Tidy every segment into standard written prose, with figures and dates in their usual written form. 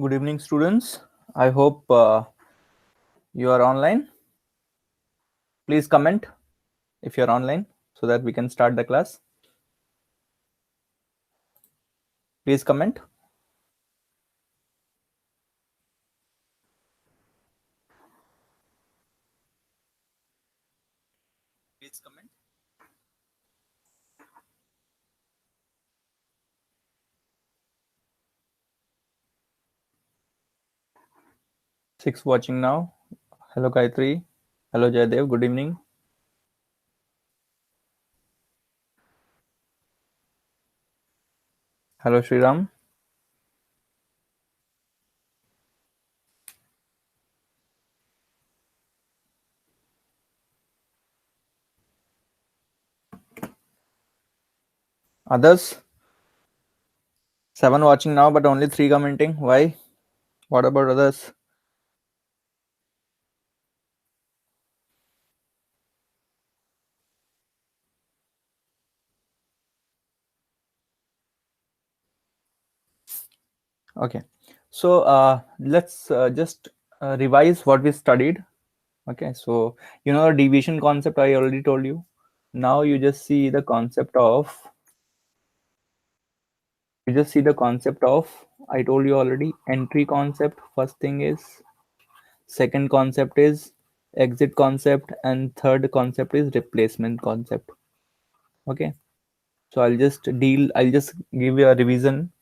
Good evening, students. I hope you are online. Please comment if you're online so that we can start the class. Please comment. Please comment. Six watching now. Hello, Gayatri. Hello, Jayadev. Good evening. Hello, Sriram. Others, seven watching now, but only three commenting. Why? What about others? Okay. So let's just revise what we studied. Okay. So the deviation concept I already told you. Now you just see the concept of I told you already, entry concept. First thing is, second concept is exit concept, and third concept is replacement concept. Okay, so I'll just give you a revision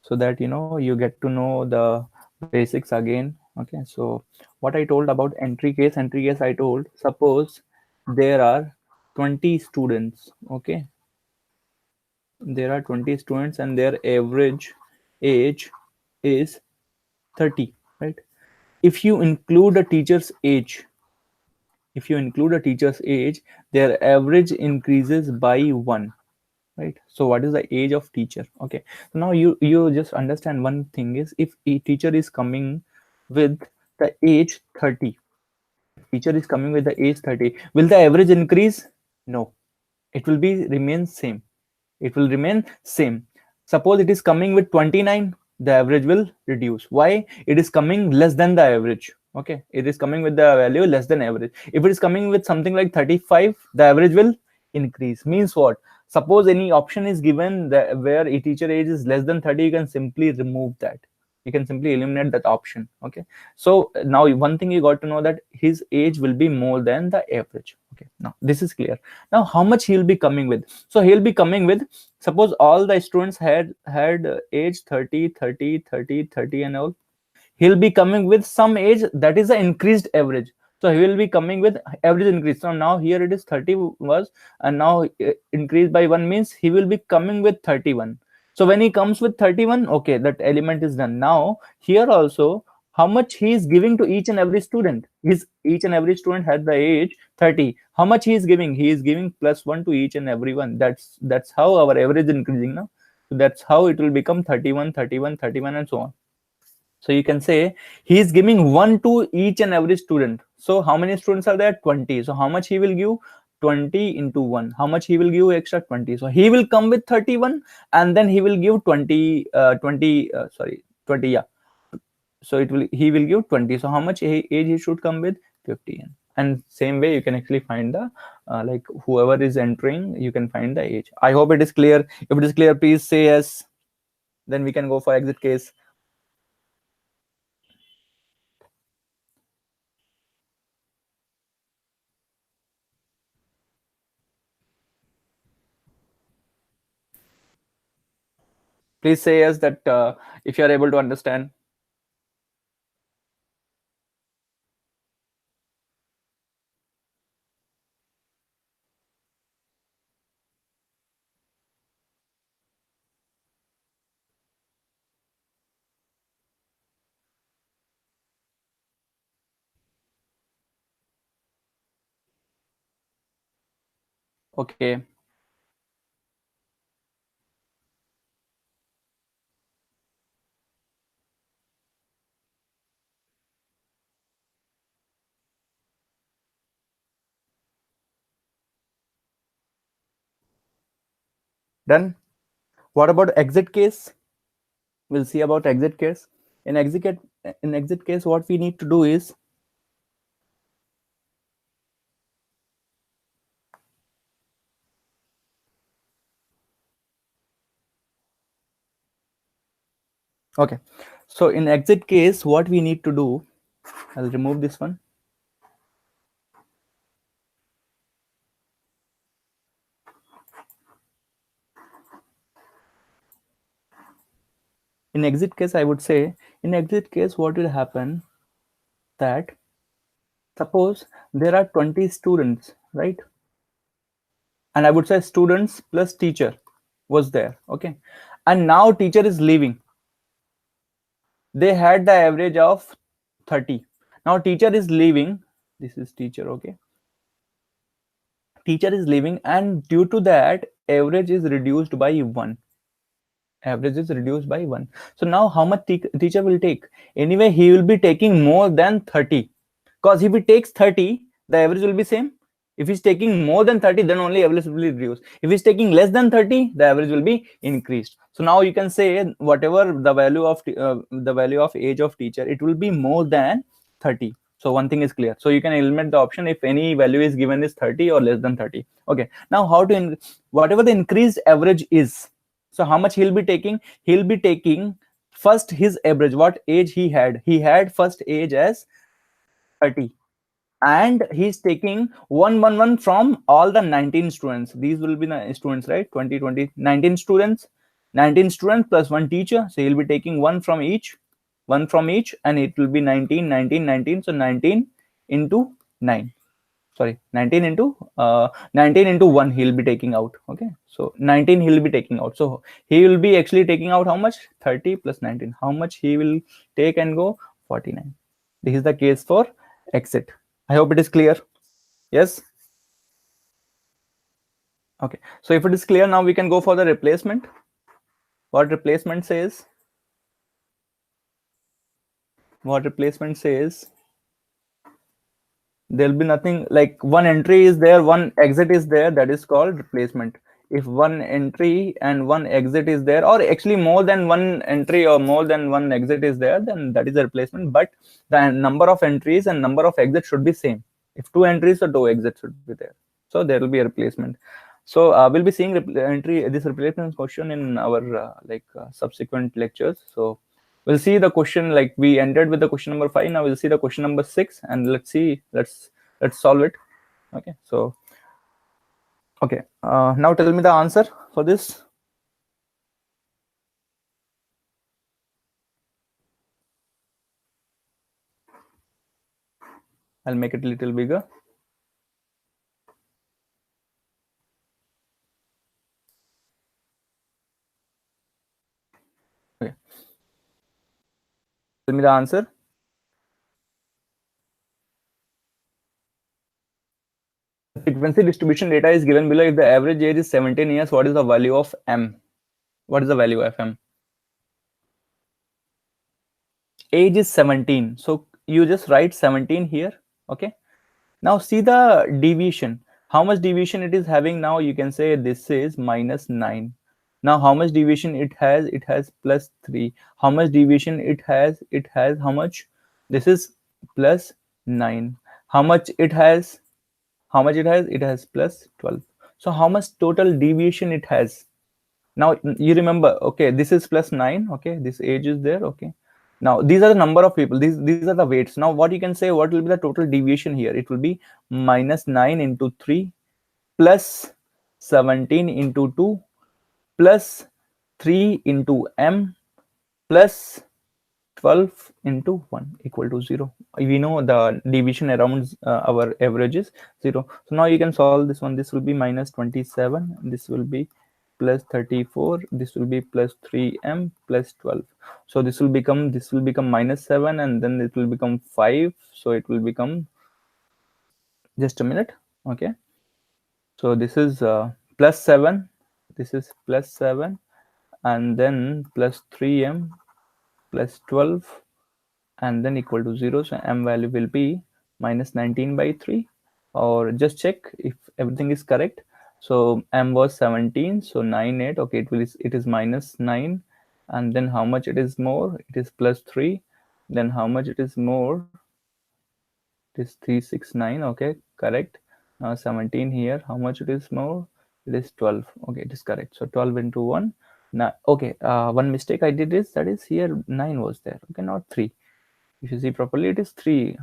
so that you get to know the basics again. Okay, so what I told about entry case, I told, suppose there are 20 students. Okay, there are 20 students and their average age is 30, right? If you include a teacher's age, their average increases by 1, right? So what is the age of teacher? Okay, so now you just understand one thing is, if a teacher is coming with the age 30, will the average increase? No, it will be remain same. It will remain same. Suppose it is coming with 29, the average will reduce. Why? It is coming less than the average. Okay, it is coming with the value less than average. If it is coming with something like 35, the average will increase. Means what? Suppose any option is given that where a teacher age is less than 30, you can simply remove that. You can simply eliminate that option. Okay, so now one thing you got to know, that his age will be more than the average. Okay, now this is clear. Now how much he'll be coming with? So he'll be coming with, suppose all the students had age 30, 30, 30, 30 and all. He'll be coming with some age that is the increased average. So he will be coming with average increase. So now here it is 30 was, and now increased by 1 means he will be coming with 31. So when he comes with 31, okay, that element is done. Now here also, how much he is giving to each and every student? Each and every student had the age 30. How much he is giving? He is giving +1 to each and every one. That's how our average is increasing now. So that's how it will become 31, 31, 31, and so on. So you can say he is giving 1 to each and every student. So how many students are there? 20. So how much he will give? 20 into 1. How much he will give extra? 20. So he will come with 31, and then he will give 20, 20, 20, yeah. So he will give 20. So how much age he should come with? 50. And same way you can actually find the like whoever is entering, you can find the age. I hope it is clear. If it is clear, please say yes. Then we can go for exit case. Please say yes that if you are able to understand. Okay, done. What about exit case? We'll see about exit case. In exit case, what we need to do is, okay, so in exit case, what we need to do, I'll remove this one. In exit case, I would say, in exit case, what will happen that, suppose there are 20 students, right? And I would say students plus teacher was there, okay? And now teacher is leaving. They had the average of 30. Now teacher is leaving. This is teacher, okay? Teacher is leaving, and due to that, average is reduced by 1. Average is reduced by 1. So now how much teacher will take? Anyway, he will be taking more than 30, because if he takes 30, the average will be same. If he's taking more than 30, then only average will be reduced. If he's taking less than 30, the average will be increased. So now you can say whatever the value of age of teacher, it will be more than 30. So one thing is clear. So you can eliminate the option if any value is given is 30 or less than 30. Okay. Now how to whatever the increased average is. So how much he'll be taking? He'll be taking first his average, what age he had. He had first age as 30, and he's taking 111 from all the 19 students. These will be the students, right? 20 20 19 students, 19 students plus one teacher. So he'll be taking one from each, and it will be 19 19 19. So 19 into 9, sorry, 19 into 19 into 1 he'll be taking out. Okay, so 19 he'll be taking out. So he will be actually taking out how much? 30 plus 19. How much he will take and go? 49. This is the case for exit. I hope it is clear. Yes. Okay, so if it is clear, now we can go for the replacement. What replacement says? What replacement says? There'll be nothing like one entry is there, one exit is there. That is called replacement. If one entry and one exit is there, or actually more than one entry or more than one exit is there, then that is a replacement. But the number of entries and number of exits should be same. If 2 entries or 2 exits should be there, so there will be a replacement. So we'll be seeing this replacement question in our subsequent lectures. So we'll see the question, like we ended with the question number 5. Now we'll see the question number 6, and let's solve it. Okay, so okay, now tell me the answer for this. I'll make it a little bigger. Okay, tell me the answer. Frequency distribution data is given below. If the average age is 17 years, what is the value of M? What is the value of M? Age is 17, so you just write 17 here. Okay, now see the deviation. How much deviation it is having? Now you can say this is -9. Now how much deviation it has? It has +3. How much deviation it has? It has how much? This is +9. How much it has? How much it has? It has +12. So how much total deviation it has? Now you remember, okay, this is +9. Okay, this age is there. Okay, now these are the number of people, these are the weights. Now what you can say, what will be the total deviation here? It will be -9 into 3 plus 17 into 2 plus 3 into M plus 12 into 1 equal to 0. We know the deviation around our average is 0. So now you can solve this one. This will be -27. This will be +34. This will be +3M plus 12. So this will become -7, and then it will become 5. So it will become, just a minute. Okay, so this is +7. This is +7, and then +3M plus 12, and then equal to 0. So M value will be -19/3, or just check if everything is correct. So M was 17, so 9 8. Okay, it is -9, and then how much it is more? It is plus 3. Then how much it is more? It is 369. Okay, correct. Now 17 here. How much it is more? It is 12. Okay, it is correct. So 12 into 1. Now, okay, one mistake I did is that is here 9 was there. Okay, not 3. If you see properly, it is 3.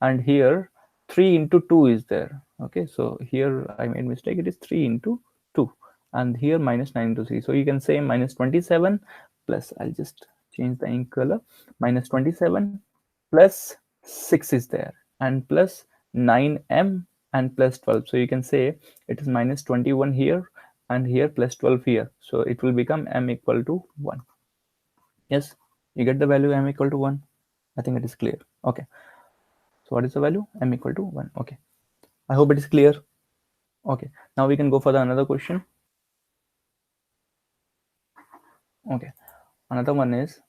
And here 3 into 2 is there. Okay, so here I made mistake. It is 3 into 2. And here minus 9 into 3. So you can say minus 27 plus, I'll just change the ink color, minus 27 plus 6 is there, and plus 9m and plus 12. So you can say it is minus 21 here and here plus 12 here. So it will become m equal to 1. Yes, you get the value m equal to 1. I think it is clear. Okay. So what is the value? M equal to 1. Okay. I hope it is clear. Okay. Now we can go for the another question. Okay. Another one is,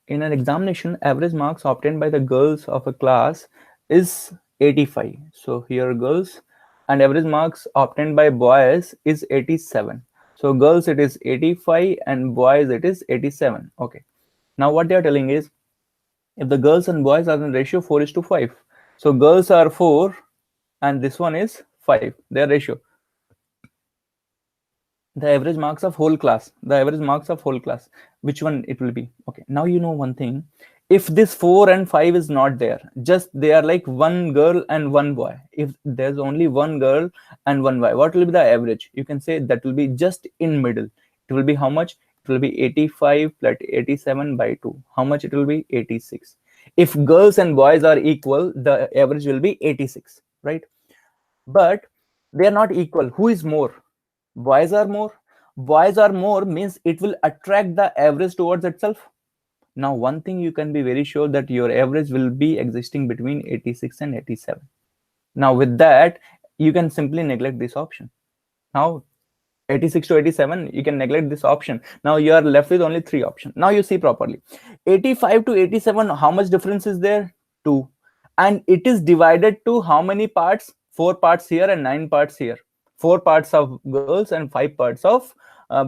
in an examination, average marks obtained by the girls of a class is 85. So here girls, and average marks obtained by boys is 87. So girls it is 85 and boys it is 87. Okay. Now what they are telling is, if the girls and boys are in ratio 4 is to 5. So girls are 4 and this one is 5. Their ratio. The average marks of whole class, the average marks of whole class, which one it will be? Okay, now you know one thing. If this 4 and 5 is not there, just they are like one girl and one boy. If there's only one girl and one boy, what will be the average? You can say that will be just in middle. It will be how much? It will be 85 plus 87 by 2. How much it will be? 86. If girls and boys are equal, the average will be 86, right? But they are not equal. Who is more? Boys are more. Boys are more means it will attract the average towards itself. Now one thing you can be very sure, that your average will be existing between 86 and 87. Now with that, you can simply neglect this option. Now 86 to 87, you can neglect this option. Now you are left with only three options. Now you see properly, 85 to 87, how much difference is there? 2. And it is divided to how many parts? 4 parts here and 9 parts here. 4 parts of girls and 5 parts of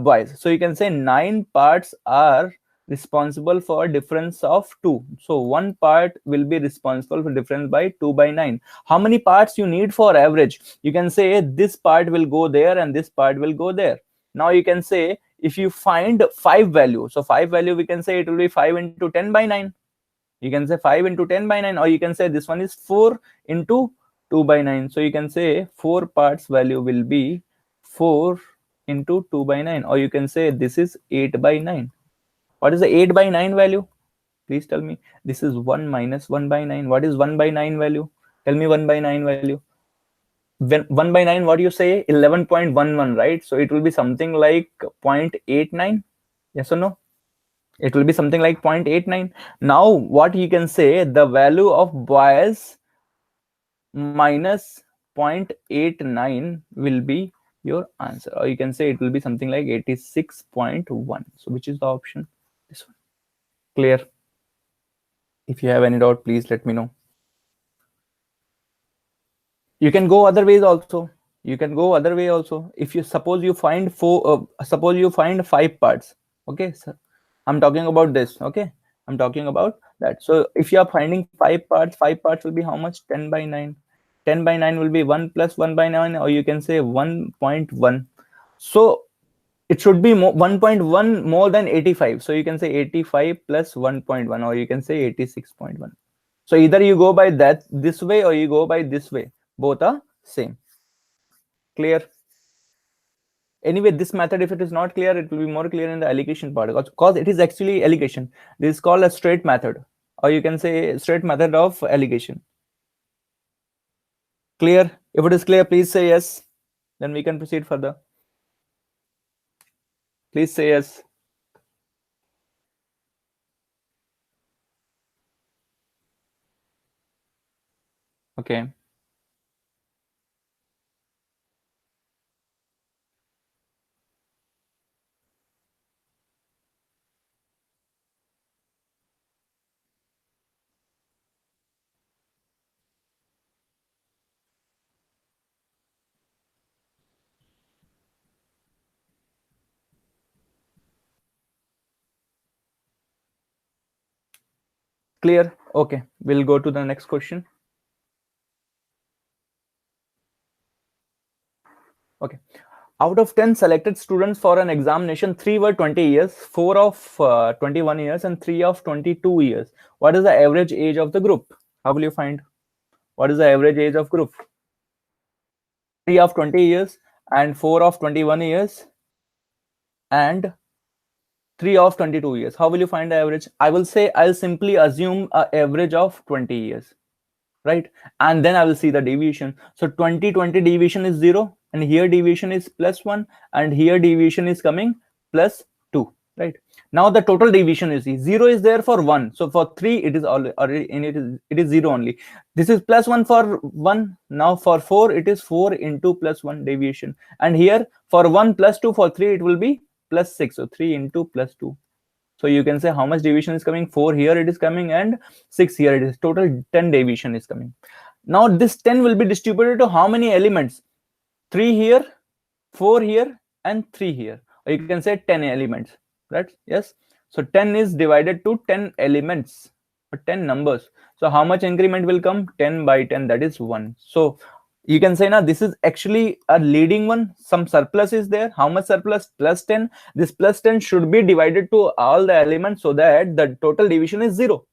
boys. So you can say 9 parts are responsible for difference of 2. So one part will be responsible for difference by 2 by 9. How many parts you need for average? You can say this part will go there and this part will go there. Now you can say, if you find 5 value, so 5 value, we can say it will be 5 into 10 by 9. You can say 5 into 10 by 9, or you can say this one is 4 into 2 by 9. So you can say 4 parts value will be 4 into 2 by 9, or you can say this is 8 by 9. What is the 8 by 9 value? Please tell me. This is 1 minus 1 by 9. What is 1 by 9 value? Tell me 1 by 9 value. When 1 by 9, what do you say? 11.11, right? So it will be something like 0.89. Yes or no? It will be something like 0.89. Now what you can say, the value of boys minus 0.89 will be your answer, or you can say it will be something like 86.1. So which is the option? This one. Clear? If you have any doubt, please let me know. You can go other ways also. You can go other way also. If you suppose you find suppose you find 5 parts. Okay, sir, I'm talking about this. Okay, I'm talking about that. So if you are finding 5 parts, 5 parts will be how much? 10 by 9. 10 by 9 will be 1 plus 1 by 9, or you can say 1.1. So it should be 1.1 more than 85. So you can say 85 plus 1.1, or you can say 86.1. So either you go by that this way, or you go by this way. Both are same. Clear? Anyway, this method, if it is not clear, it will be more clear in the allocation part, because it is actually allocation. This is called a straight method, or you can say straight method of allocation. Clear? If it is clear, please say yes. Then we can proceed further. Please say yes. Okay. Clear? Okay, we'll go to the next question. Okay. Out of 10 selected students for an examination, 3 were 20 years, 4 of 21 years, and 3 of 22 years. What is the average age of the group? How will you find? What is the average age of group? 3 of 20 years and 4 of 21 years and 3 of 22 years. How will you find the average? I will say I'll simply assume an average of 20 years, right? And then I will see the deviation. So 20 deviation is 0, and here deviation is +1, and here deviation is coming +2, right? Now the total deviation is 0 is there for 1. So for 3 it is already in it is 0 only. This is +1 for 1. Now for 4 it is 4 into +1 deviation, and here for 1 +2, for 3 it will be +6. So 3 into +2. So you can say how much deviation is coming. 4 here it is coming, and 6 here it is. Total 10 deviation is coming. Now this 10 will be distributed to how many elements? 3 here, 4 here, and 3 here. Or you can say 10 elements, right? Yes. So 10 is divided to 10 elements or 10 numbers. So how much increment will come? 10 by 10, that is 1. So you can say now this is actually a leading one. Some surplus is there. How much surplus? +10. This +10 should be divided to all the elements so that the total division is 0.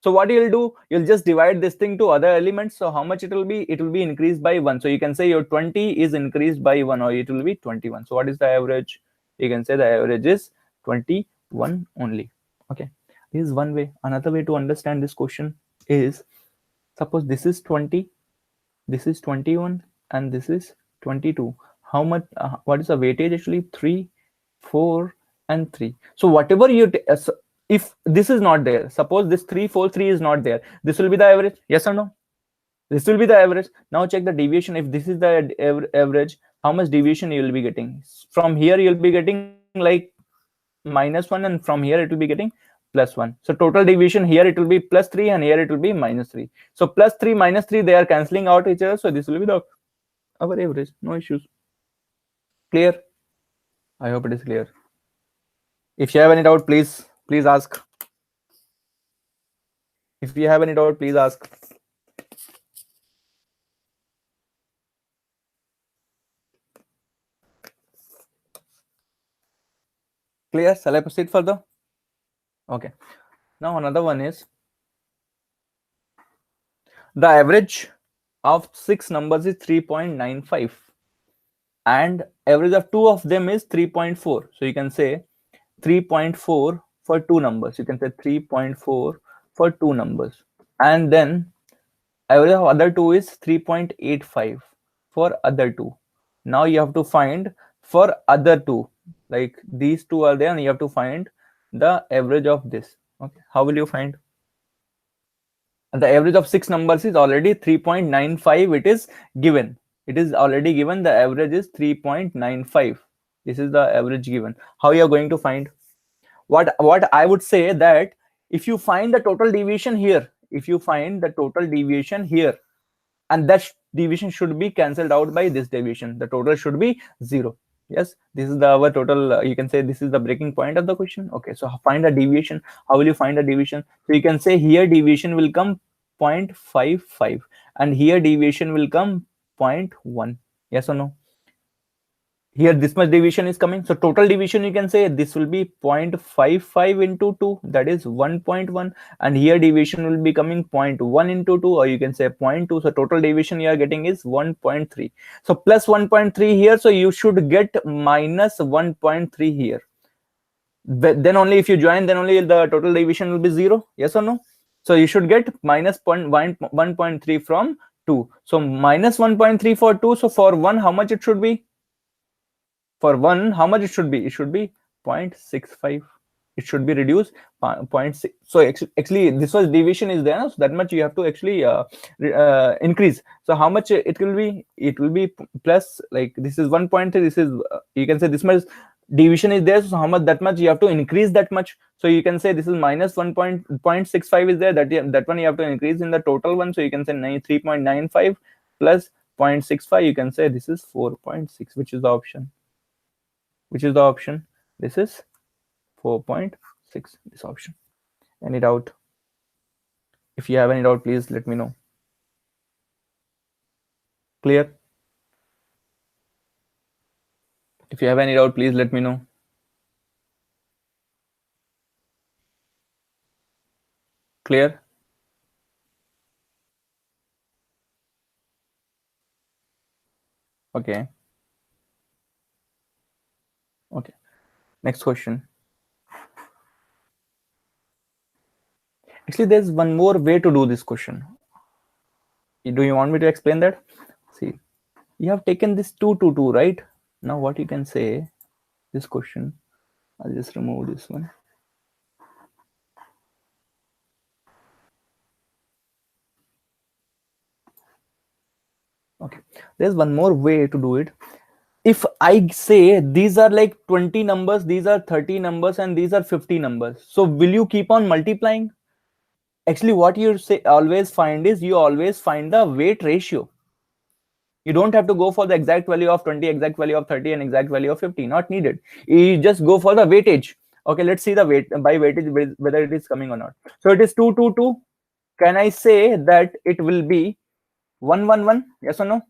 So what you'll do, you'll just divide this thing to other elements. So how much it will be? It will be increased by 1. So you can say your 20 is increased by 1, or it will be 21. So what is the average? You can say the average is 21 only. Okay, this is one way. Another way to understand this question is, suppose this is 20, this is 21, and this is 22. How much? What is the weightage actually? 3, 4, and 3. So whatever you if this is not there, suppose this 3, 4, 3 is not there, this will be the average. Yes or no? This will be the average. Now check the deviation. If this is the average, how much deviation you will be getting? From here you will be getting like -1, and from here it will be getting +1. So total deviation here it will be +3, and here it will be -3. So +3 -3, they are cancelling out each other. So this will be our average. No issues. Clear? I hope it is clear. If you have any doubt, please ask. If you have any doubt, please ask. Clear? Shall I proceed further? Okay. Now another one is the average of 6 numbers is 3.95, and average of 2 of them is 3.4. So you can say 3.4 for 2 numbers. You can say 3.4 for 2 numbers, and then average of other 2 is 3.85 for other 2. Now you have to find for other 2, like these 2 are there, and you have to find the average of this. Okay, how will you find? And the average of 6 numbers is already 3.95. It is given. It is already given. The average is 3.95. This is the average given. How you are going to find? What I would say that if you find the total deviation here, if you find the total deviation here, and that deviation should be cancelled out by this deviation, the total should be 0. Yes, this is our total. You can say this is the breaking point of the question. Okay, so find the deviation. How will you find the deviation? So you can say here deviation will come 0.55, and here deviation will come 0.1. Yes or no? Here this much deviation is coming. So total deviation, you can say this will be 0.55 into 2, that is 1.1, and here deviation will be coming 0.1 into 2, or you can say 0.2. So total deviation you are getting is 1.3. So plus 1.3 here, so you should get minus 1.3 here. Then only if you join, then only the total deviation will be 0. Yes or no? So you should get minus 1.3 from 2. So minus 1.3 for 2. So for 1, how much it should be? For 1, how much it should be? It should be 0.65. It should be reduced 0.6. So actually this was deviation is there, so that much you have to actually increase. So how much it will be? It will be plus, like this is 1.3. This is you can say this much deviation is there. So how much? That much you have to increase that much. So you can say this is minus 1.65 is there. That one you have to increase in the total one. So you can say 3.95 plus 0.65. You can say this is 4.6, which is the option. Which is the option? This is 4.6, this option. Any doubt? If you have any doubt, please let me know. Clear? If you have any doubt, please let me know. Clear? Okay. Okay. Next question. Actually, there's one more way to do this question. Do you want me to explain that? See, you have taken this 2 to 2, right? Now what you can say, this question, I'll just remove this one. Okay, there's one more way to do it. If I say these are like 20 numbers, these are 30 numbers, and these are 50 numbers, so will you keep on multiplying? Actually, what you say always find is you always find the weight ratio. You don't have to go for the exact value of 20, exact value of 30, and exact value of 50. Not needed. You just go for the weightage. Okay, let's see the weight by weightage whether it is coming or not. So it is 2 2 2. Can I say that it will be 1 1 1? Yes or no?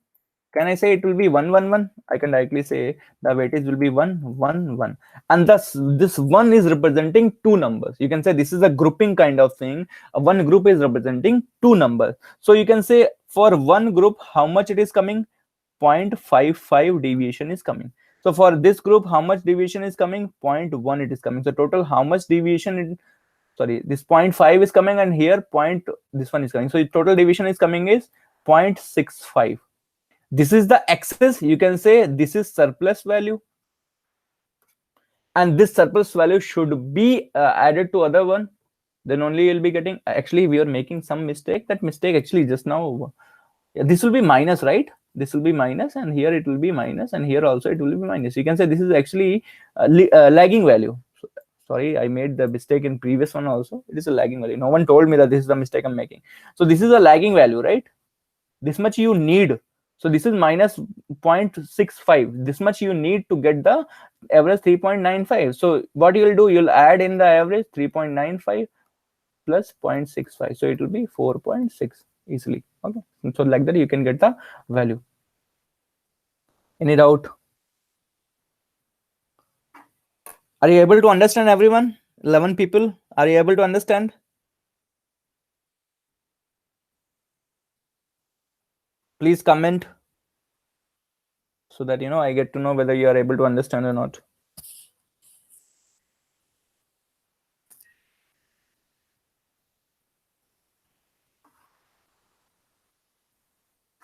Can I say it will be 1 1 1? I can directly say the weightage will be 1 1 1. And thus this 1 is representing two numbers. You can say this is a grouping kind of thing. One group is representing two numbers. So you can say for one group how much it is coming? 0.55 deviation is coming. So for this group, how much deviation is coming? 0.1 it is coming. So total how much deviation? Sorry, this 0.5 is coming, and here this one is coming. So total deviation is coming is 0.65. This is the excess. You can say this is surplus value, and this surplus value should be added to other one. Then only you'll be getting. Actually, we are making some mistake. That mistake actually just now. This will be minus, right? This will be minus, and here it will be minus, and here also it will be minus. You can say this is actually lagging value. So, sorry, I made the mistake in previous one also. It is a lagging value. No one told me that this is the mistake I'm making. So this is a lagging value, right? This much you need. So this is minus 0.65. This much you need to get the average 3.95. So what you will do, you'll add in the average 3.95 plus 0.65. So it will be 4.6 easily. Okay. So like that you can get the value. Any doubt? Are you able to understand, everyone? 11 people. Are you able to understand? Please comment so that I get to know whether you are able to understand or not.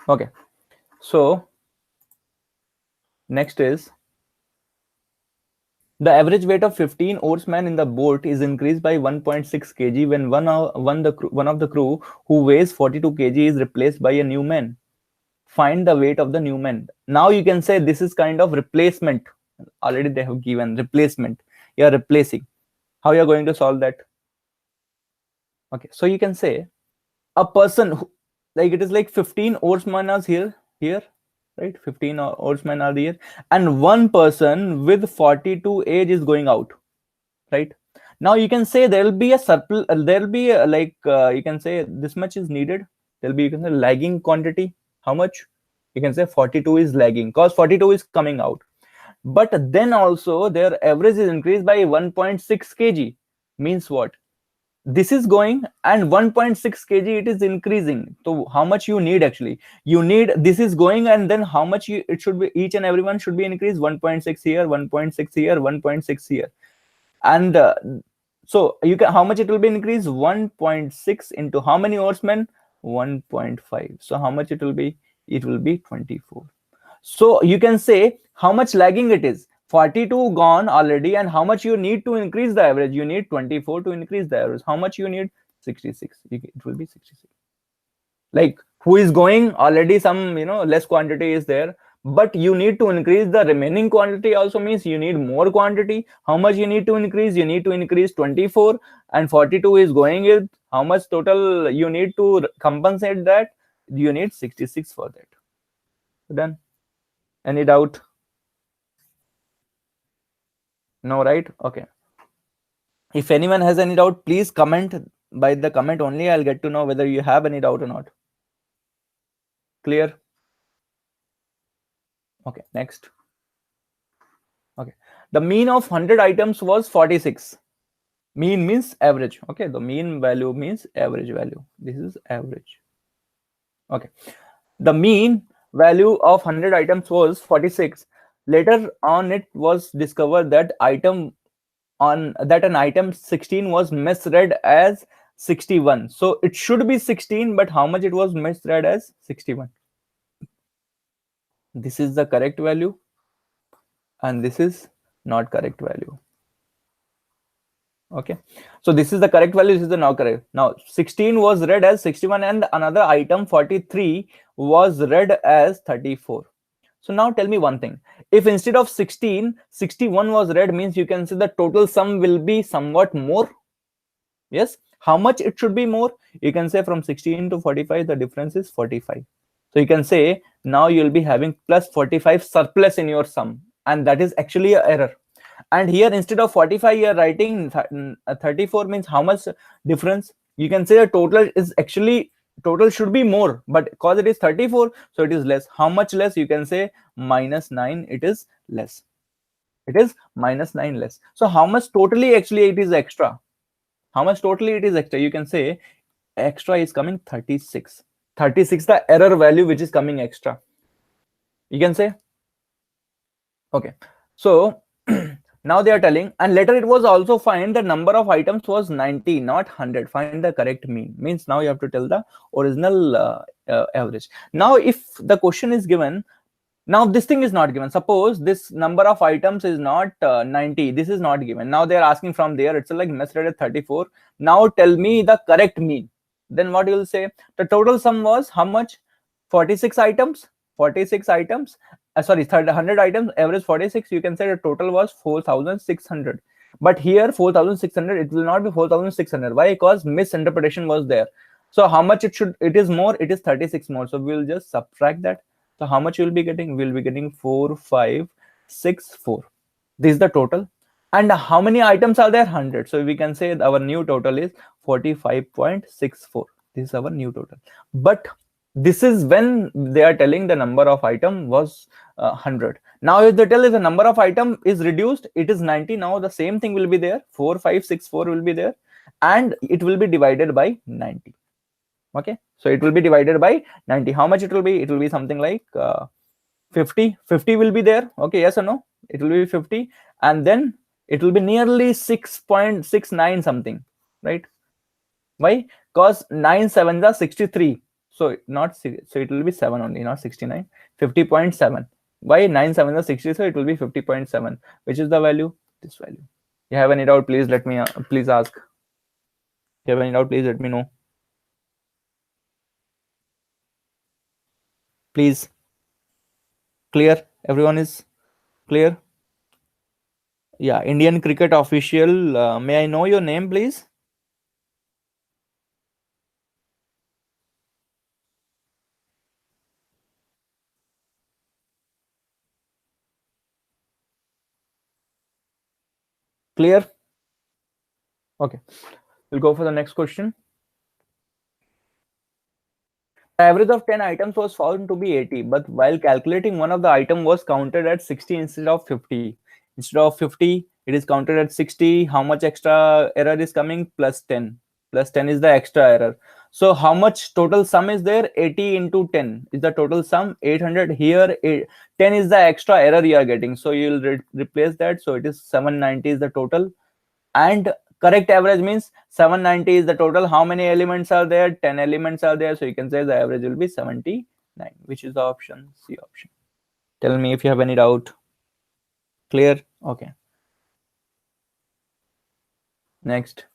Okay. So next is the average weight of 15 oarsmen in the boat is increased by 1.6 kg when one of the crew who weighs 42 kg is replaced by a new man. Find the weight of the new man. Now you can say this is kind of replacement. Already they have given replacement. You are replacing. How you are going to solve that? Okay, so you can say a person who, like it is like 15 oarsmen are here, right? 15 oarsmen are here, and one person with 42 age is going out, right? Now you can say there will be a surplus, there will be you can say this much is needed. There will be, you can say, lagging quantity. How much? You can say 42 is lagging because 42 is coming out. But then also their average is increased by 1.6 kg. Means what? This is going and 1.6 kg it is increasing. So how much you need? Actually you need, this is going, and then how much it should be, each and everyone should be increased 1.6 here, 1.6 here, 1.6 here. And so you can, how much it will be increased? 1.6 into how many oarsmen? 1.5. So how much it will be? It will be 24. So you can say how much lagging it is. 42 gone already, and how much you need to increase the average? You need 24 to increase the average. How much you need? 66. It will be 66. Like who is going already, some less quantity is there, but you need to increase the remaining quantity also, means you need more quantity. How much you need to increase? You need to increase 24, and 42 is going with how much total you need to compensate that? You need 66 for that. Done. Any doubt? No, right? Okay. If anyone has any doubt, please comment by the comment only I'll get to know whether you have any doubt or not. Clear? Okay, next. Okay, the mean of 100 items was 46. Mean means average. Okay, the mean value means average value. This is average. Okay, the mean value of 100 items was 46. Later on, it was discovered that an item 16 was misread as 61. So it should be 16, but how much it was misread as 61? This is the correct value, and this is not correct value. Okay, so this is the correct value, this is the not correct. Now 16 was read as 61 and another item 43 was read as 34. So now tell me one thing, if instead of 16 61 was read, means you can say the total sum will be somewhat more. Yes, how much it should be more? You can say from 16 to 45 the difference is 45. So you can say now you'll be having plus 45 surplus in your sum, and that is actually an error. And here instead of 45 you're writing 34, means how much difference? You can say the total is actually, total should be more, but because it is 34, so it is less. How much less? You can say -9, it is less. It is -9 less. So how much totally actually it is extra? How much totally it is extra? You can say extra is coming 36. 36 the error value which is coming extra. You can say. Okay, so now they are telling, and later it was also find the number of items was 90, not 100. Find the correct mean. Means now you have to tell the original average. Now if the question is given, now this thing is not given. Suppose this number of items is not 90. This is not given. Now they are asking from there. It's like misread at 34. Now tell me the correct mean. Then what you will say? The total sum was how much? 46 items. 46 items. Sorry, 100 items. Average 46. You can say the total was 4,600. But here 4,600. It will not be 4,600. Why? Because misinterpretation was there. So how much it should? It is more. It is 36 more. So we will just subtract that. So how much you will be getting? We'll be getting 4,564. This is the total. And how many items are there? 100. So we can say our new total is 45.64. This is our new total. But this is when they are telling the number of item was 100. Now if they tell if the number of item is reduced, it is 90. Now the same thing will be there. 4,564 will be there, and it will be divided by 90. Okay, so it will be divided by 90. How much it will be? It will be something like 50. 50 will be there. Okay, yes or no? It will be 50, and then it will be nearly 6.69 something, right? Why? Because 9 7s are 63. So not 6, so it will be 7 only, not 69. 50.7. Why? 9 7s are 60, so it will be 50.7. Which is the value? This value. You have any doubt? Please let me please ask. If you have any doubt, please let me know. Please. Clear? Everyone is clear? Yeah, Indian cricket official. May I know your name, please? Clear? Okay, we'll go for the next question. The average of 10 items was found to be 80, but while calculating, one of the item was counted at 60 instead of 50. Instead of 50, it is counted at 60. How much extra error is coming? Plus 10. Plus 10 is the extra error. So how much total sum is there? 80 into 10 is the total sum. 800. Here 10 is the extra error you are getting, so you will replace that. So it is 790 is the total, and correct average means 790 is the total. How many elements are there? 10 elements are there, so you can say the average will be 79, which is the option C option. Tell me if you have any doubt. Clear? Okay, next.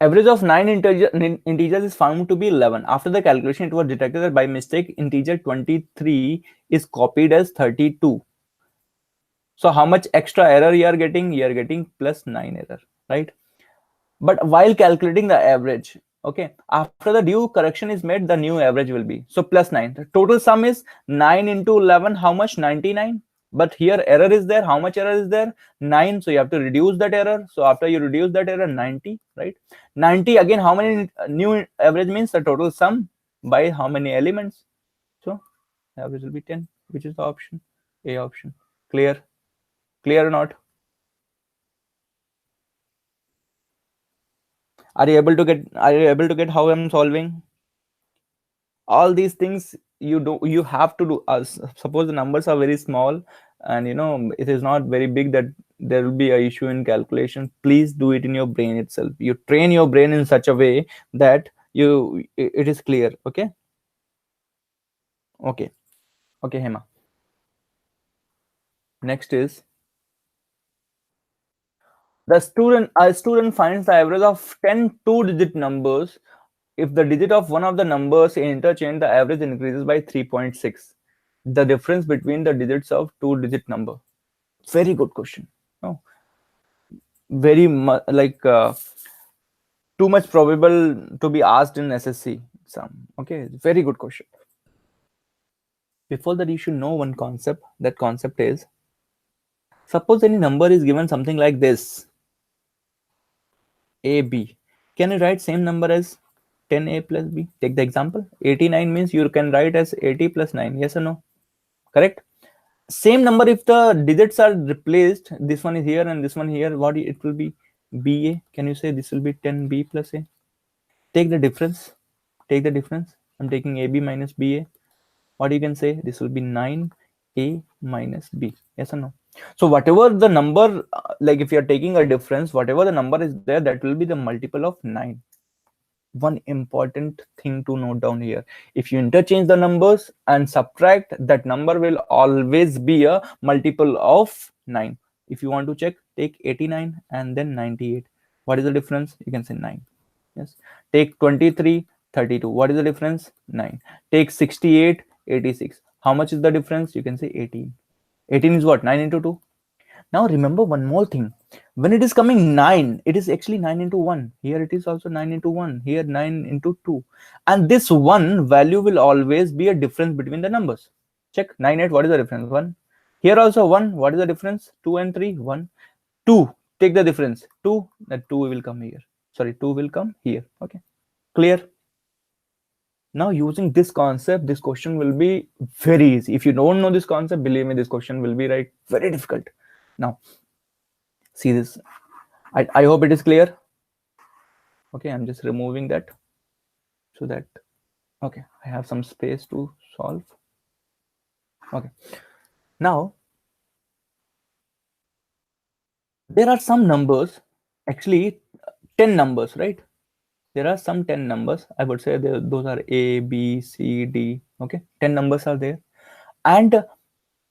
Average of 9 integers is found to be 11. After the calculation, it was detected that by mistake integer 23 is copied as 32. So how much extra error you are getting? You are getting plus 9 error, right? But while calculating the average, okay, after the due correction is made, the new average will be, so plus 9. The total sum is 9 into 11. How much? 99. but here error is there. How much error is there? 9. So you have to reduce that error. So after you reduce that error, 90, right? 90 again, how many new average means the total sum by how many elements? So average will be 10, which is the option, A option. Clear? Clear or not? Are you able to get how I'm solving? All these things you have to do. Suppose the numbers are very small and it is not very big, that there will be a issue in calculation. Please do it in your brain itself. You train your brain in such a way that it is clear. Okay. Okay. Okay, Hema. Next is, a student finds the average of 10 two-digit numbers. If the digit of one of the numbers interchange, the average increases by 3.6. The difference between the digits of two-digit number. Very good question. No, very much like too much probable to be asked in SSC exam. Okay, very good question. Before that, you should know one concept. That concept is, suppose any number is given something like this, AB. Can you write same number as 10A plus B? Take the example. 89 means you can write as 80 plus 9. Yes or no? Correct? Same number, if the digits are replaced, this one is here and this one here, what it will be? BA. Can you say this will be 10B plus A? Take the difference. Take the difference. I'm taking AB minus BA. What you can say? This will be 9A minus B. Yes or no? So whatever the number, like if you're taking a difference, whatever the number is there, that will be the multiple of 9. One important thing to note down here: if you interchange the numbers and subtract, that number will always be a multiple of 9. If you want to check, take 89 and then 98. What is the difference? You can say 9. Yes. Take 23, 32. What is the difference? 9. Take 68, 86. How much is the difference? You can say 18. 18 is what? 9 into 2. Now remember one more thing. When it is coming 9, it is actually 9 into 1. Here it is also 9 into 1. Here 9 into 2. And this 1 value will always be a difference between the numbers. Check 9, 8. What is the difference? 1. Here also 1. What is the difference? 2 and 3. 1. 2. Take the difference. 2. That 2 will come here. Sorry, 2 will come here. Okay. Clear? Now using this concept, this question will be very easy. If you don't know this concept, believe me, this question will be very difficult. Now, see this. I hope it is clear. Okay, I'm just removing that so that, okay, I have some space to solve. Okay, now there are some numbers, actually 10 numbers, right? There are some 10 numbers. I would say those are A, B, C, D. Okay, 10 numbers are there. And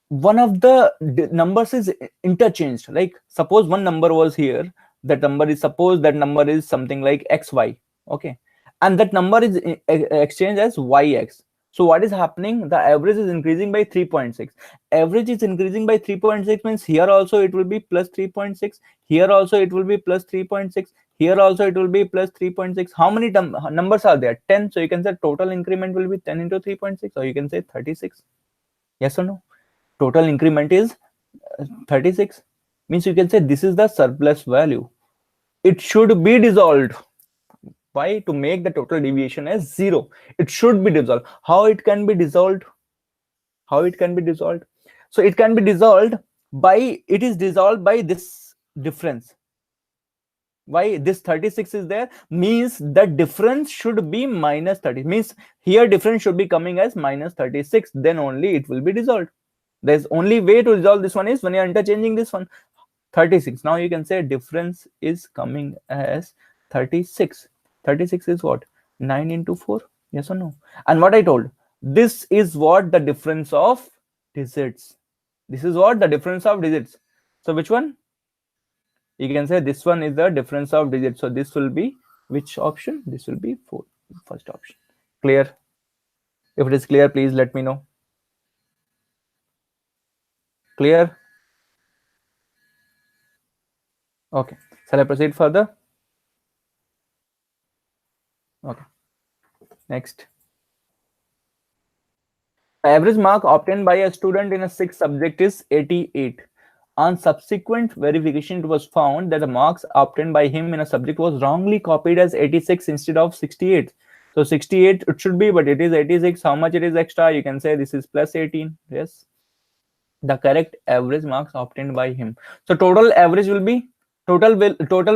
one of the numbers is interchanged. Like suppose one number was here, that number is, suppose that number is something like XY. Okay, and that number is exchanged as YX. So what is happening? The average is increasing by 3.6. Average is increasing by 3.6 means here also it will be plus 3.6. Here also it will be plus 3.6. Here also it will be plus 3.6. How many numbers are there? 10. So you can say total increment will be 10 into 3.6, or you can say 36. Yes or no? Total increment is 36. Means you can say this is the surplus value. It should be dissolved. Why? To make the total deviation as 0. It should be dissolved. How it can be dissolved? How it can be dissolved? So it can be dissolved by, it is dissolved by this difference. Why this 36 is there? Means the difference should be minus 30. Means here difference should be coming as minus 36. Then only it will be dissolved. There's only way to resolve this one is when you're interchanging this one. 36. Now you can say difference is coming as 36. 36 is what? 9 into 4. Yes or no? And what I told, this is what the difference of digits. This is what the difference of digits. So which one? You can say this one is the difference of digits. So this will be which option? This will be 4. First option. Clear? If it is clear, please let me know. Clear? Okay. Shall I proceed further? Okay. Next. The average mark obtained by a student in a sixth subject is 88. On subsequent verification, it was found that the marks obtained by him in a subject was wrongly copied as 86 instead of 68. So 68 it should be, but it is 86. How much it is extra? You can say this is plus 18. Yes, the correct average marks obtained by him. So total average will be total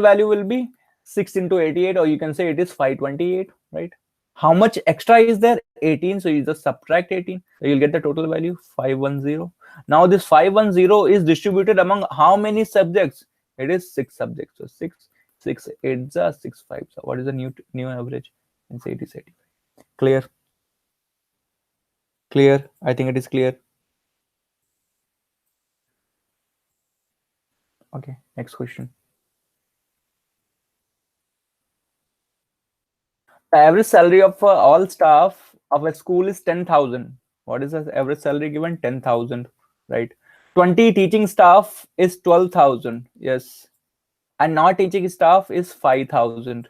value will be 6 into 88, or you can say it is 528, right? How much extra is there? 18. So you just subtract 18. So you'll get the total value 510. Now this 510 is distributed among how many subjects? It is 6 subjects. So 6 8 6 5. So what is the new average? And say it is 85. Clear? Clear? I think it is clear. Okay, next question. The average salary of all staff of a school is 10,000. What is the average salary given? 10,000, right? 20 teaching staff is 12,000. Yes. And non-teaching staff is 5,000.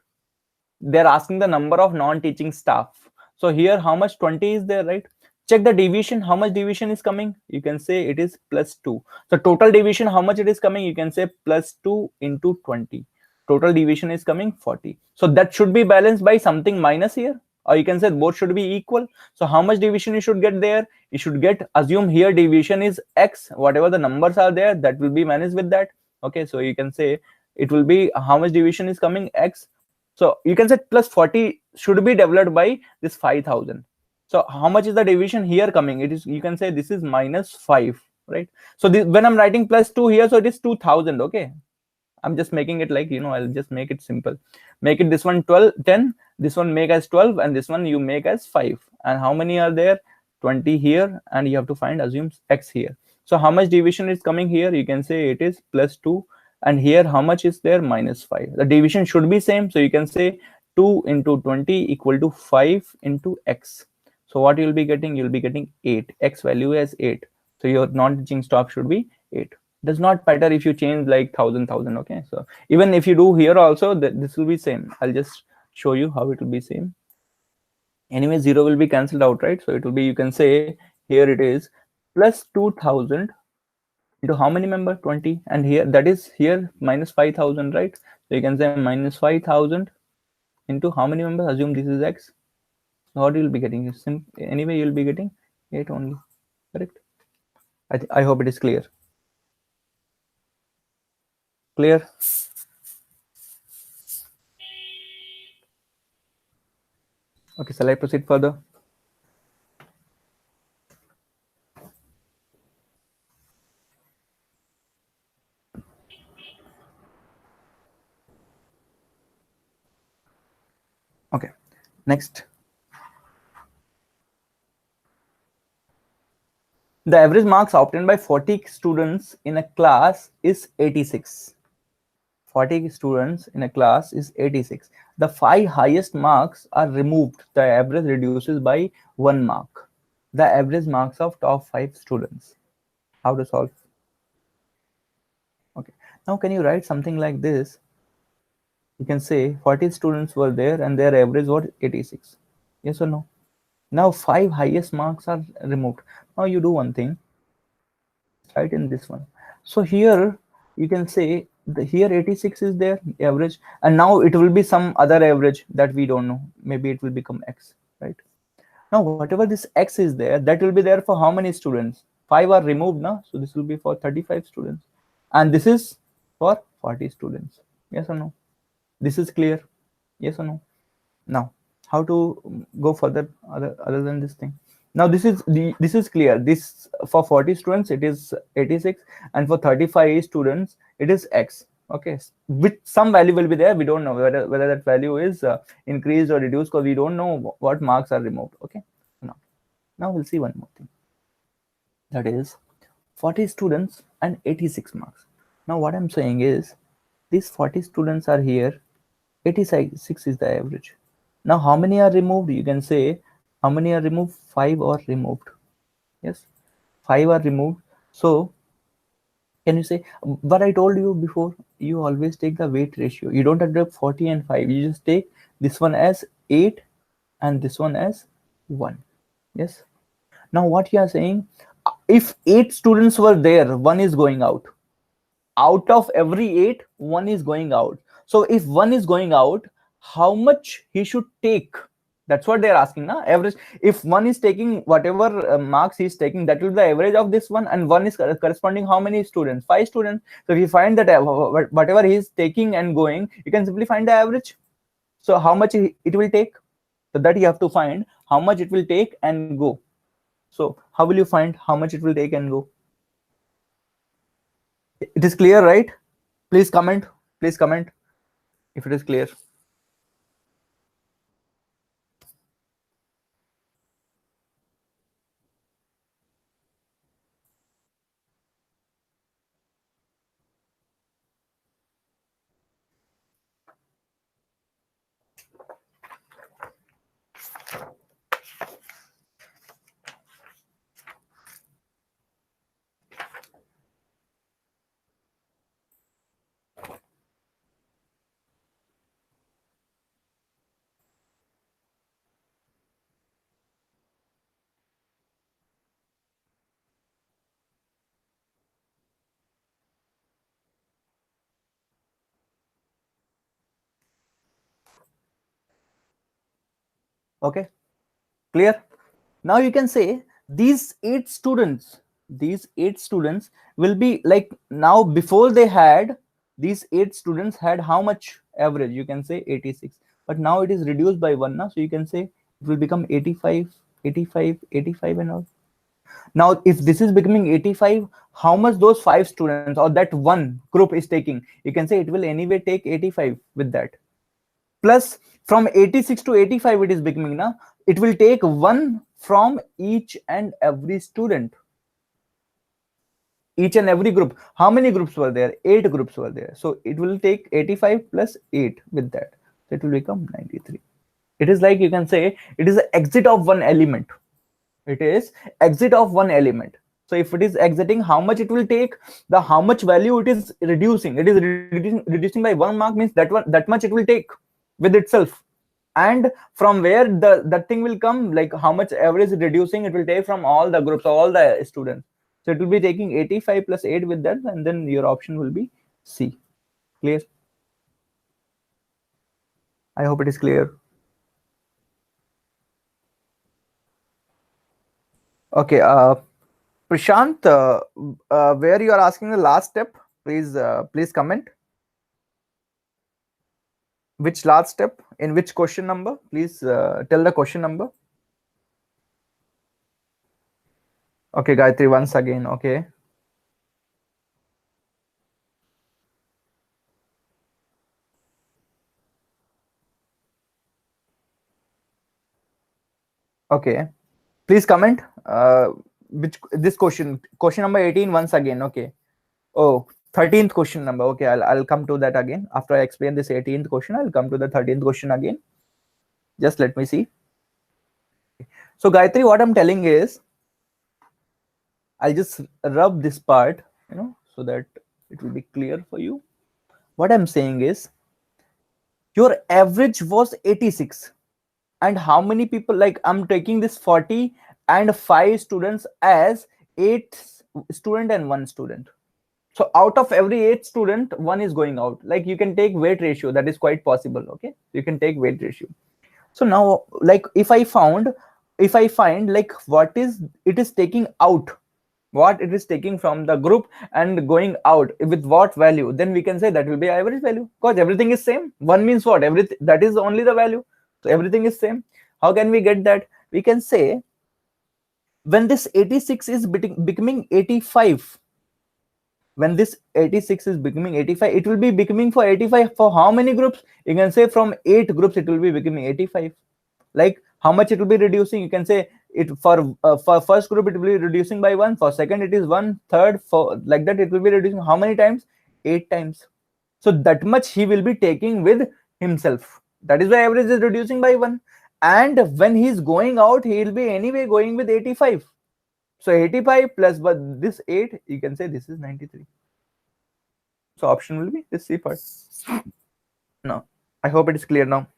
They're asking the number of non-teaching staff. So here, how much? 20 is there, right? Check the deviation. How much deviation is coming? You can say it is plus 2. So total deviation, how much it is coming? You can say plus 2 into 20. Total deviation is coming 40. So that should be balanced by something minus here. Or you can say both should be equal. So how much deviation you should get there? You should get, assume here deviation is x. Whatever the numbers are there, that will be managed with that. Okay, so you can say it will be how much deviation is coming? X. So you can say plus 40 should be developed by this 5,000. So how much is the deviation here coming? It is, you can say this is minus 5, right? So this, when I'm writing plus 2 here, so it is 2,000. Okay, I'm just making it like, I'll just make it simple. Make it this one 12 10, this one make as 12, and this one you make as 5. And how many are there? 20 here, and you have to find, assume x here. So how much deviation is coming here? You can say it is plus 2, and here how much is there? Minus 5. The division should be same, so you can say 2 into 20 equal to 5 into x. So what you'll be getting? You'll be getting 8. X value as 8. So your non-teaching staff should be 8. Does not matter if you change like 1,000. Okay, so even if you do here also, this will be same. I'll just show you how it will be same. Anyway, 0 will be cancelled out, right? So it will be, you can say here it is plus 2,000 into how many member? 20. And here, that is here minus 5,000, right? So you can say minus 5,000 into how many members? Assume this is x. So what you'll be getting? Anyway, you'll be getting 8 only, correct? I hope it is clear. Clear? Okay, shall I proceed further? Okay, next. The average marks obtained by 40 students in a class is 86. 40 students in a class is 86. The 5 highest marks are removed. The average reduces by 1 mark. The average marks of top 5 students. How to solve? Okay. Now can you write something like this? You can say 40 students were there and their average was 86. Yes or no? Now 5 highest marks are removed. Now you do one thing. Right in this one. So here you can say here 86 is there average, and now it will be some other average that we don't know. Maybe it will become x, right? Now whatever this x is there, that will be there for how many students? 5 are removed now, so this will be for 35 students, and this is for 40 students. Yes or no? This is clear? Yes or no? Now how to go further other than this thing? Now this is clear. This for 40 students it is 86, and for 35 students it is x. Okay, with some value will be there. We don't know whether that value is increased or reduced, because we don't know what marks are removed. Okay, now we'll see one more thing. That is 40 students and 86 marks. Now what I'm saying is these 40 students are here. 86 is the average. Now how many are removed? You can say how many are removed? 5 are removed. Yes, 5 are removed. So can you say what I told you before? You always take the weight ratio. You don't have to 40 and 5. You just take this one as 8 and this one as 1. Yes. Now what you are saying, if 8 students were there, one is going out of every 8, one is going out. So if one is going out, how much he should take? That's what they're asking now. Average. If one is taking whatever marks he's taking, that will be the average of this one, and one is corresponding how many students? 5 students. So if you find that whatever he's taking and going, you can simply find the average. So how much it will take? So that you have to find how much it will take and go. So how will you find how much it will take and go? It is clear, right? Please comment. Please comment if it is clear. Okay, clear. Now you can say these 8 students will be like, now before they had, these 8 students had how much average? You can say 86, but now it is reduced by 1 now, so you can say it will become 85, 85, 85 and all. Now if this is becoming 85, how much those 5 students or that one group is taking? You can say it will anyway take 85 with that, plus from 86 to 85 it is becoming now, it will take 1 from each and every student, each and every group. How many groups were there? 8 groups were there, so it will take 85 plus 8 with that, so it will become 93. It is like, you can say it is the exit of one element. It is exit of one element. So if it is exiting, how much it will take? The how much value it is reducing? It is reducing by 1 mark, means that much it will take with itself. And from where that thing will come, like how much average reducing it will take from all the groups, all the students. So it will be taking 85 plus 8 with that, and then your option will be C. Clear? I hope it is clear. Okay, Prashant, where you are asking the last step, please comment. Which last step? In which question number? Please tell the question number. Okay, Gayatri, once again. Okay. Okay. Please comment. Which this question number 18 once again. Okay. Oh, 13th question number. Okay, I'll come to that again. After I explain this 18th question, I'll come to the 13th question again. Just let me see. So Gayatri, what I'm telling is, I'll just rub this part, so that it will be clear for you. What I'm saying is, your average was 86, and how many people, like I'm taking this 40 and 5 students as 8 student and 1 student. So out of every 8 student, one is going out. Like you can take weight ratio, that is quite possible. Okay, you can take weight ratio. So now, like if I find like what is it is taking out, what it is taking from the group and going out with what value, then we can say that will be average value, because everything is same. One means what? Everything, that is only the value, so everything is same. How can we get that? We can say, when this 86 is becoming 85, when this 86 is becoming 85, it will be becoming for 85 for how many groups? You can say from 8 groups it will be becoming 85. Like how much it will be reducing? You can say it for first group it will be reducing by 1, for second it is 1, third, for like that it will be reducing how many times? 8 times. So that much he will be taking with himself. That is why average is reducing by 1. And when he is going out, he will be anyway going with 85. So 85 plus but this 8, you can say this is 93. So option will be this C part. Now, I hope it is clear now.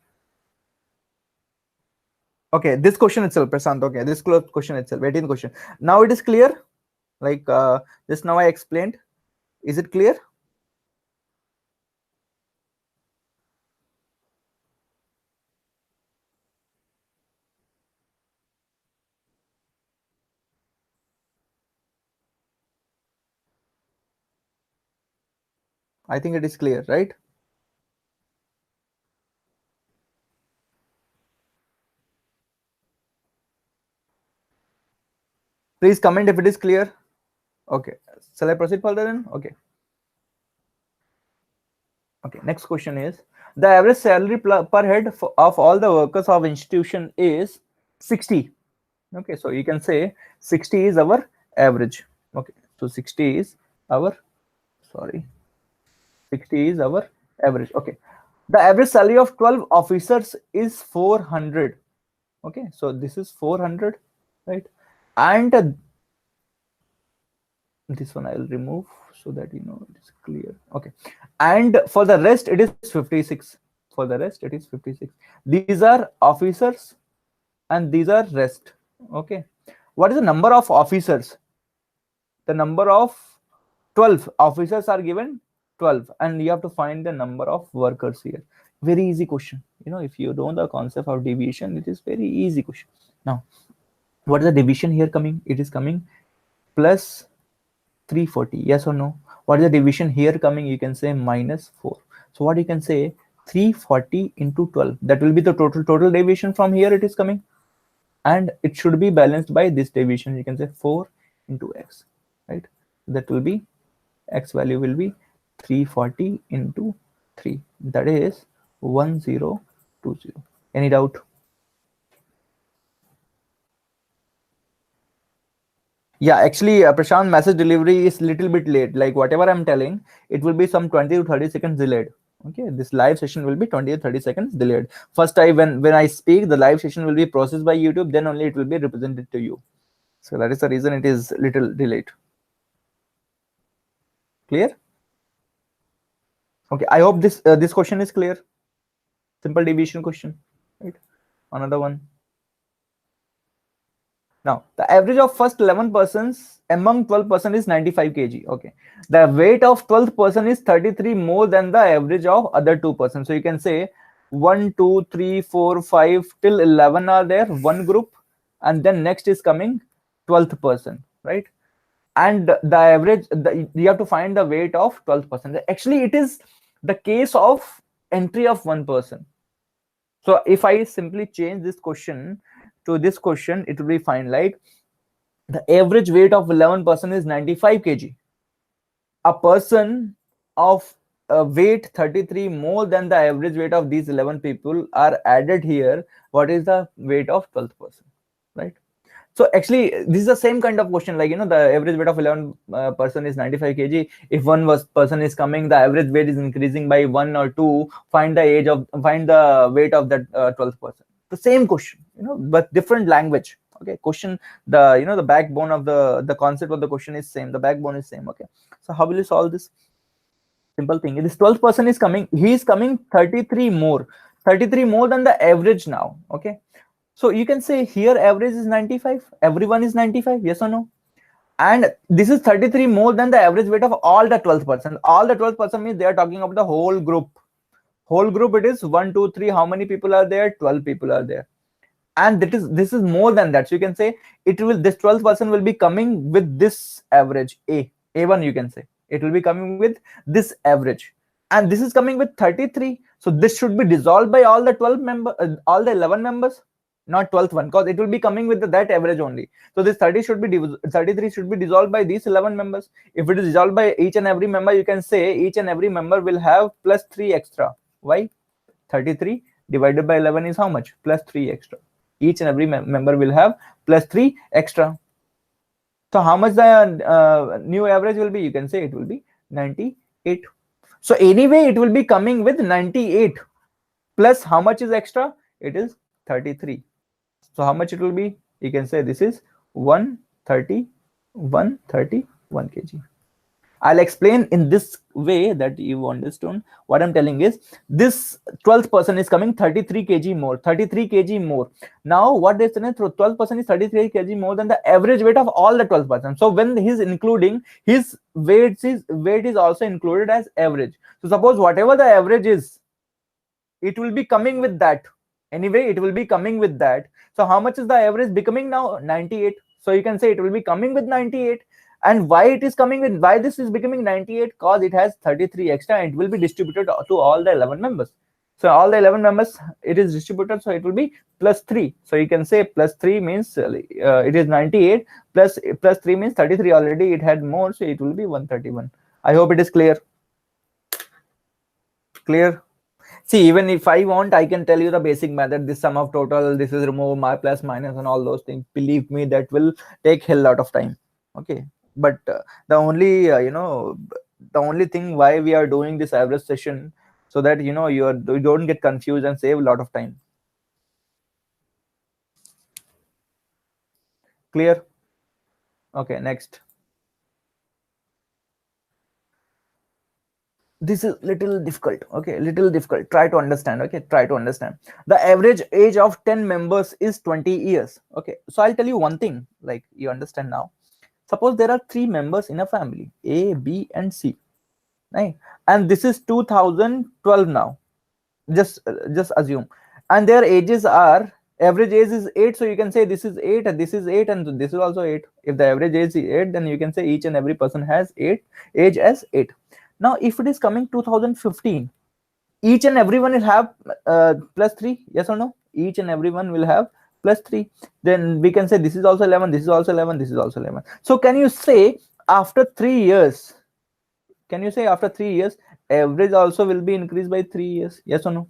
Okay, this question itself, Prashant. Okay, this question itself, 18th question. Now it is clear. Like just now I explained. Is it clear? I think it is clear, right? Please comment if it is clear. Okay. Shall I proceed further then? Okay. Okay. Next question is, the average salary per head of all the workers of institution is 60. Okay. So you can say 60 is our average. Okay. So 60 is our, sorry, 60 is our average. Okay. The average salary of 12 officers is 400. Okay. So this is 400, right? And this one I'll remove so that you know it is clear. Okay, and for the rest it is 56. For the rest it is 56. These are officers and these are rest. Okay, what is the number of officers? The number of 12 officers are given, 12, and you have to find the number of workers here. Very easy question. You know, if you know the concept of deviation, it is very easy question. Now what is the division here coming? It is coming plus 340, yes or no? What is the division here coming? You can say minus 4. So what you can say, 340 into 12, that will be the total deviation from here it is coming, and it should be balanced by this deviation. You can say 4 into x, right? That will be, x value will be 340 into 3, that is 1020. Any doubt? Yeah, actually, Prashant, message delivery is little bit late. Like whatever I'm telling, it will be some 20 to 30 seconds delayed. Okay, this live session will be 20 to 30 seconds delayed. First, when I speak, the live session will be processed by YouTube. Then only it will be represented to you. So that is the reason it is little delayed. Clear? Okay, I hope this question is clear. Simple deviation question, right? Another one. Now, the average of first 11 persons among 12 person is 95 kg. Okay. The weight of 12th person is 33 more than the average of other 2 persons. So you can say 1, 2, 3, 4, 5 till 11 are there, one group. And then next is coming 12th person, right? And the average, you have to find the weight of 12th person. Actually, it is the case of entry of one person. So if I simply change this question to this question, it will be fine. Like the average weight of 11 person is 95 kg. A person of weight 33 more than the average weight of these 11 people are added here. What is the weight of 12th person, right? So actually, this is the same kind of question. Like, you know, the average weight of 11 person is 95 kg. If one person is coming, the average weight is increasing by 1 or 2. Find the weight of that 12th person. The same question, you know, but different language. Okay, question, the, you know, the backbone of the concept of the question is same. The backbone is same. Okay, so how will you solve this? Simple thing. This 12th person is coming. He is coming 33 more, 33 more than the average now. Okay, so you can say here average is 95. Everyone is 95. Yes or no? And this is 33 more than the average weight of all the 12th person. All the 12th person means they are talking about the whole group. Whole group, it is 1, 2, 3. How many people are there? 12 people are there. And this is more than that. So you can say it will, this 12th person will be coming with this average A1. You can say it will be coming with this average, and this is coming with 33. So this should be dissolved by all the 12 member, all the 11 members, not 12th one, because it will be coming with that average only. So this 33 should be dissolved by these 11 members. If it is dissolved by each and every member, you can say each and every member will have plus 3 extra. Why? 33 divided by 11 is how much? Plus 3 extra. Each and every member will have plus 3 extra. So how much the new average will be? You can say it will be 98. So anyway, it will be coming with 98 plus how much is extra? It is 33. So how much it will be? You can say this is 131 kg. I'll explain in this way that you understand. What I'm telling is, this 12th person is coming 33 kg more, 33 kg more. Now what is the 12th person is 33 kg more than the average weight of all the 12 person. So when he's including his weight is also included as average. So suppose whatever the average is, it will be coming with that. Anyway, it will be coming with that. So how much is the average becoming now? 98. So you can say it will be coming with 98. And why it is coming with, why this is becoming 98? Because it has 33 extra and it will be distributed to all the 11 members. So all the 11 members, it is distributed, so it will be plus 3. So you can say plus 3 means it is 98 plus 3 means 33. Already it had more, so it will be 131. I hope it is clear. Clear? See, even if I want, I can tell you the basic method. This sum of total, this is remove my plus minus and all those things. Believe me, that will take hell lot of time. Okay, but the only the only thing why we are doing this average session, so that you don't get confused and save a lot of time. Clear? Okay, next. This is little difficult. Okay, little difficult. Try to understand. Okay, try to understand. The average age of 10 members is 20 years. Okay, so I'll tell you one thing, like you understand now. Suppose there are 3 members in a family, A, B, and C, right? And this is 2012 now. Just assume, and their ages are, average age is 8. So you can say this is 8 and this is 8 and this is also 8. If the average age is 8, then you can say each and every person has 8 age as 8. Now if it is coming 2015, each and everyone will have plus 3. Yes or no? Each and everyone will have plus 3. Then we can say this is also 11, this is also 11, this is also 11. So can you say after 3 years, can you say after 3 years average also will be increased by 3 years? Yes or no?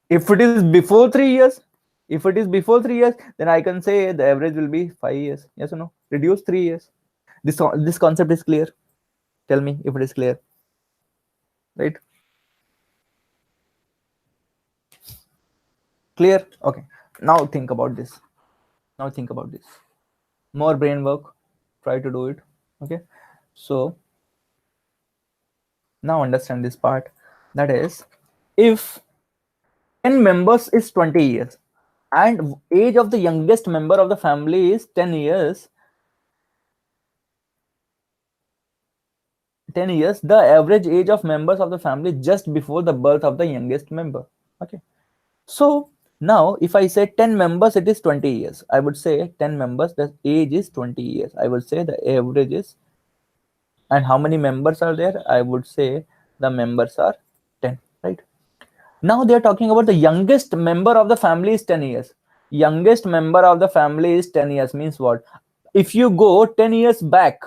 If it is before 3 years, if it is before 3 years, then I can say the average will be 5 years. Yes or no? Reduce 3 years. This concept is clear. Tell me if it is clear, right? Clear? Okay, now think about this. Now think about this. More brain work. Try to do it. Okay, so now understand this part. That is, if 10 members is 20 years and age of the youngest member of the family is 10 years, 10 years, the average age of members of the family just before the birth of the youngest member. Okay, so now if I say 10 members, it is 20 years. I would say 10 members, the age is 20 years. I would say the average is, and how many members are there? I would say the members are 10, right? Now they are talking about the youngest member of the family is 10 years. Youngest member of the family is 10 years means what? If you go 10 years back,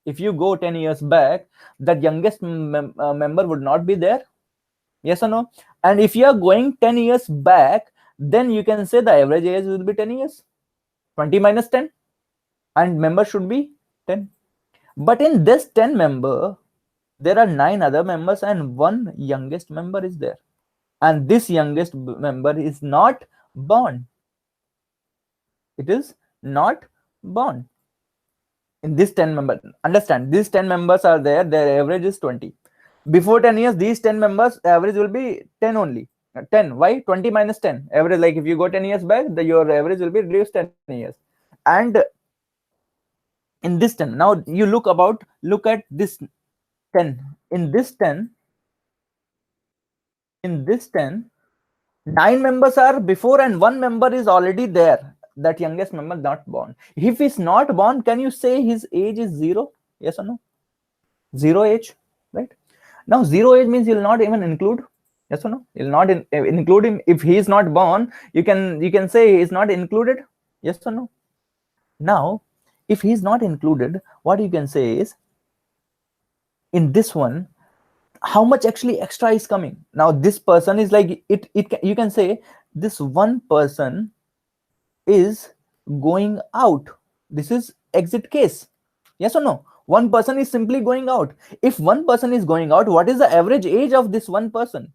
if you go 10 years back, that youngest member would not be there. Yes or no? And if you are going 10 years back, then you can say the average age will be 10 years. 20 minus 10, and member should be 10. But in this 10 member, there are 9 other members and one youngest member is there. And this youngest member is not born. It is not born. In this 10 member, understand, these 10 members are there, their average is 20. Before 10 years, these 10 members average will be 10 only. 10. Why? 20 minus 10 average. Like if you go 10 years back, your average will be reduced 10 years. And in this 10, now you look at this 10. In this 10, 9 members are before and 1 member is already there. That youngest member not born. If he's not born, can you say his age is 0? Yes or no? 0 age, right? Now 0 age means you'll not even include. Yes or no? You'll not include him. If he is not born, you can say he is not included. Yes or no? Now if he is not included, what you can say is, in this one, how much actually extra is coming? Now this person is like you can say this one person is going out. This is exit case. Yes or no? One person is simply going out. If one person is going out, what is the average age of this one person?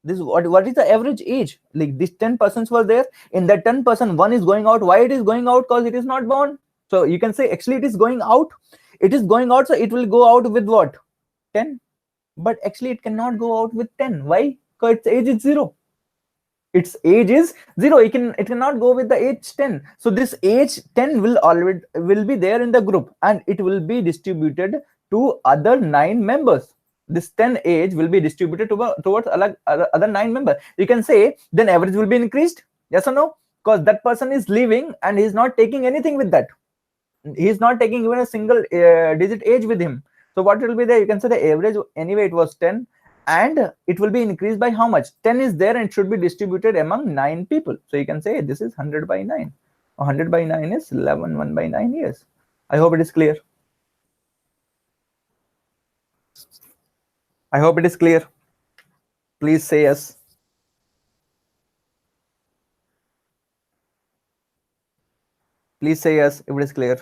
This what is the average age? Like these 10 persons were there. In that 10 person, one is going out. Why it is going out? Because it is not born. So you can say actually it is going out. it is going out, so it will go out with what? 10. But actually it cannot go out with 10. Why? Because its age is 0. Its age is 0. It cannot go with the age 10. So this age 10 will be there in the group, and it will be distributed to other 9 members. This 10 age will be distributed towards other 9 members. You can say then average will be increased. Yes or no? Because that person is leaving and he's not taking anything with that. He's not taking even a single digit age with him. So what will be there? You can say the average, anyway it was 10, and it will be increased by how much? 10 is there and it should be distributed among 9 people. So you can say this is 100 by 9. 100 by 9 is 11, 1 by 9 years. I hope it is clear. I hope it is clear. Please say yes. Please say yes if it is clear.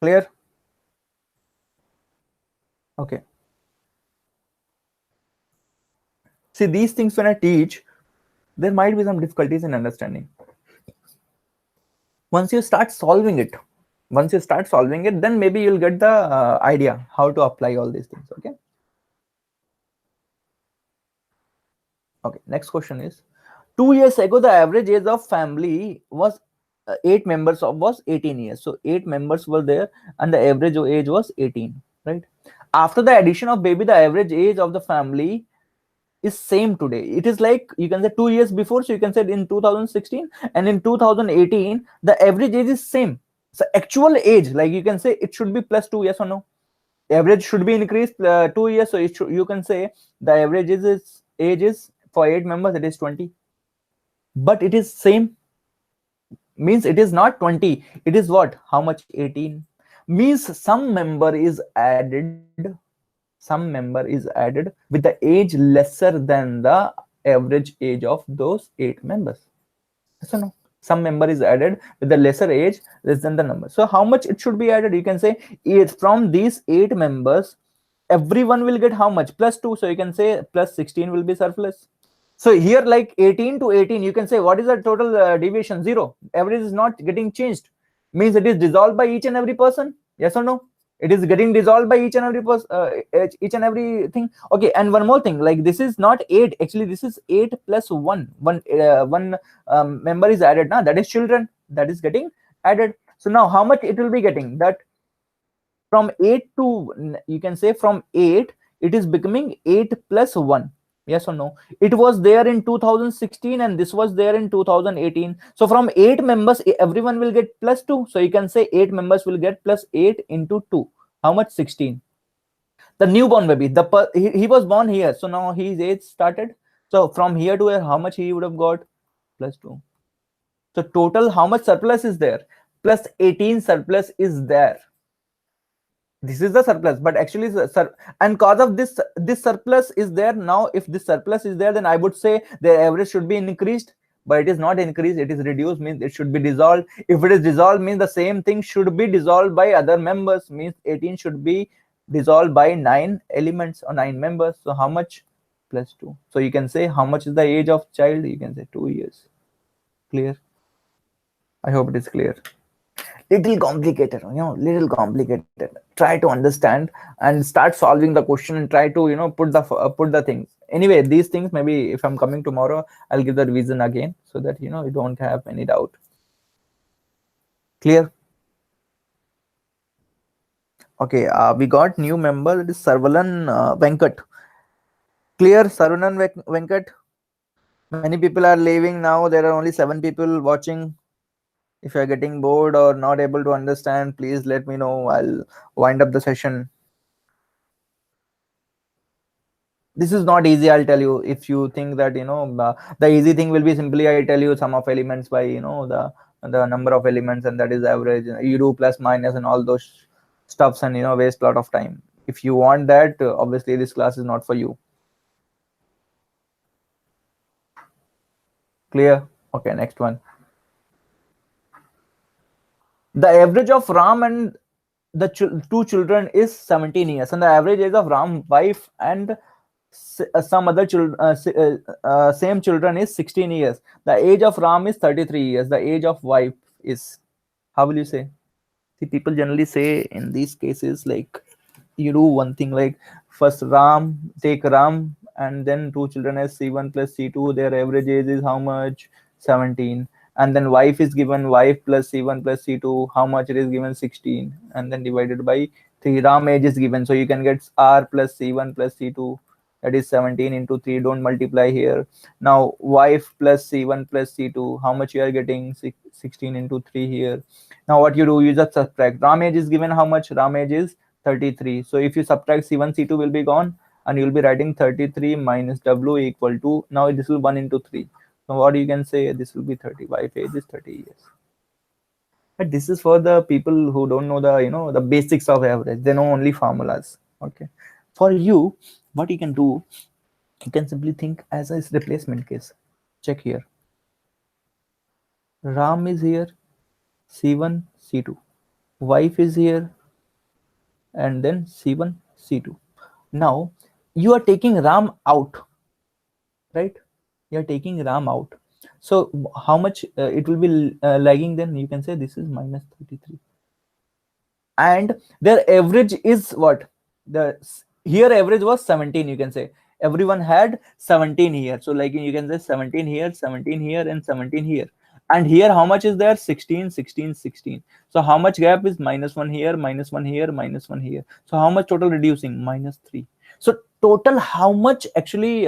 Clear? Okay. See, these things when I teach, there might be some difficulties in understanding. Once you start solving it, then maybe you'll get the idea how to apply all these things. Okay. Okay, next question is, 2 years ago the average age of family was 8 members was 18 years. So 8 members were there and the average age was 18, right? After the addition of baby, the average age of the family is same today. It is like, you can say 2 years before, so you can say in 2016, and in 2018 the average age is same. So actual age, like you can say it should be plus 2, yes or no? Average should be increased 2 years, so you can say the average age is for 8 members it is 20. But it is same, means it is not 20, it is what? How much? 18. Means some member is added with the age lesser than the average age of those 8 members. So no, some member is added with the lesser age less than the number. So how much it should be added? You can say from these 8 members, everyone will get how much? Plus 2. So you can say plus 16 will be surplus. So here, like 18 to 18, you can say what is the total deviation? 0. Average is not getting changed. Means it is dissolved by each and every person. Yes or no? It is getting dissolved by each and every person, each and everything. Okay, and one more thing, like this is not 8. Actually, this is 8 plus 1. One member is added. Now that is children. That is getting added. So now how much it will be getting? That from 8 to, you can say from 8, it is becoming 8 plus 1. Yes or no? It was there in 2016 and this was there in 2018. So from 8 members, everyone will get plus 2. So you can say 8 members will get plus 8 into 2. How much? 16. The newborn baby, he was born here. So now his age started. So from here to here, how much he would have got? Plus 2. So total, how much surplus is there? Plus 18 surplus is there. This is the surplus, but actually and cause of this surplus is there. Now if this surplus is there, then I would say the average should be increased, but it is not increased, it is reduced. Means it should be dissolved. If it is dissolved, means the same thing should be dissolved by other members. Means 18 should be dissolved by 9 elements or 9 members. So how much? Plus 2. So you can say how much is the age of child? You can say 2 years. Clear? I hope it is clear. Little complicated, little complicated. Try to understand and start solving the question and try to put the things. Anyway, these things, maybe if I'm coming tomorrow, I'll give the revision again so that you don't have any doubt. Clear? Okay, we got new member. It is Sarvalan Venkat. Clear? Sarvalan Venkat. Many people are leaving now. There are only 7 people watching. If you are getting bored or not able to understand, please let me know. I'll wind up the session. This is not easy, I'll tell you. If you think that the easy thing will be simply I tell you sum of elements by the number of elements, and that is average. You do plus minus and all those stuffs and waste a lot of time. If you want that, obviously this class is not for you. Clear? Okay, next one. The average of Ram and the 2 children is 17 years, and the average age of Ram's wife and some other children, same children is 16 years. The age of Ram is 33 years. The age of wife is, how will you say? See, people generally say in these cases, like, you do one thing, like first take Ram, and then two children as C1 plus C2. Their average age is how much? 17. And then wife is given wife plus C1 plus C2. How much it is given? 16. And then divided by 3. Ram age is given. So you can get R plus C1 plus C2. That is 17 into 3. Don't multiply here. Now wife plus C1 plus C2. How much you are getting? 16 into 3 here. Now what you do, you just subtract. Ram age is given how much? Ram age is 33. So if you subtract C1, C2 will be gone, and you'll be writing 33 minus W equal to, now this will 1 into 3. So what you can say, this will be 30. Wife age is 30 years. But this is for the people who don't know the, the basics of average. They know only formulas. Okay. For you, what you can do, you can simply think as a replacement case. Check here. Ram is here, C1, C2. Wife is here, and then C1, C2. Now you are taking Ram out, right? You are taking Ram out. So how much it will be lagging? Then you can say this is minus 33. And their average is what? The here average was 17. You can say everyone had 17 here. So like you can say 17 here, 17 here, and 17 here. And here how much is there? 16, 16, 16. So how much gap is? Minus 1 here, minus 1 here, minus 1 here. So how much total reducing? Minus 3. So total how much actually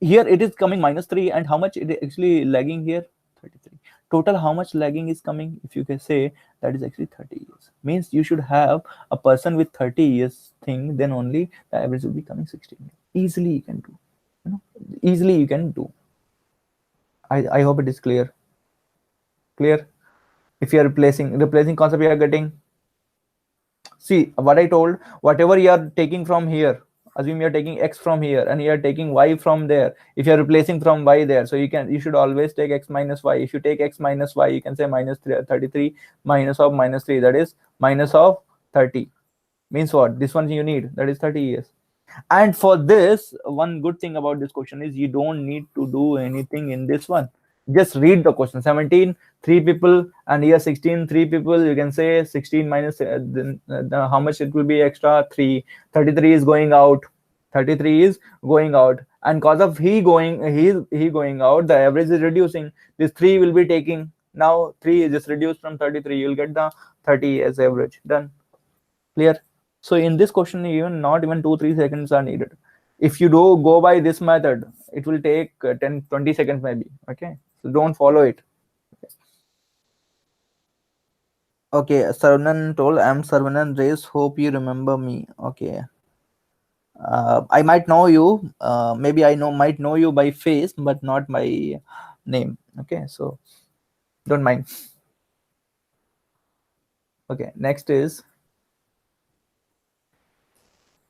here it is coming minus 3, and how much it is actually lagging here? 33. Total how much lagging is coming? If you can say, that is actually 30 years. Means you should have a person with 30 years thing, then only the average will be coming 16. Easily you can do. Easily you can do. I hope it is clear. Clear? If you are replacing concept, you are getting. See what I told. Whatever you are taking from here, assume you're taking X from here and you're taking Y from there. If you're replacing from Y there, so you should always take X minus Y. If you take X minus Y, you can say minus 33 minus of minus 3, that is minus of 30. Means what? This one you need, that is 30 years. And for this, one good thing about this question is you don't need to do anything in this one. Just read the question. 17, 3 people, and here 16, 3 people. You can say 16 minus how much it will be extra? 3. 33 is going out. 33 is going out, and cause of he going out, the average is reducing. This 3 will be taking. Now 3 is just reduced from 33. You'll get the 30 as average. Done. Clear? So in this question, not even 2-3 seconds are needed. If you do go by this method, it will take 10-20 seconds maybe. Okay, so don't follow it. Okay, Sarvanan told, I'm Sarvanan Race, hope you remember me. Okay, I might know you, maybe I might know you by face but not by name. Okay, so don't mind. Okay, next is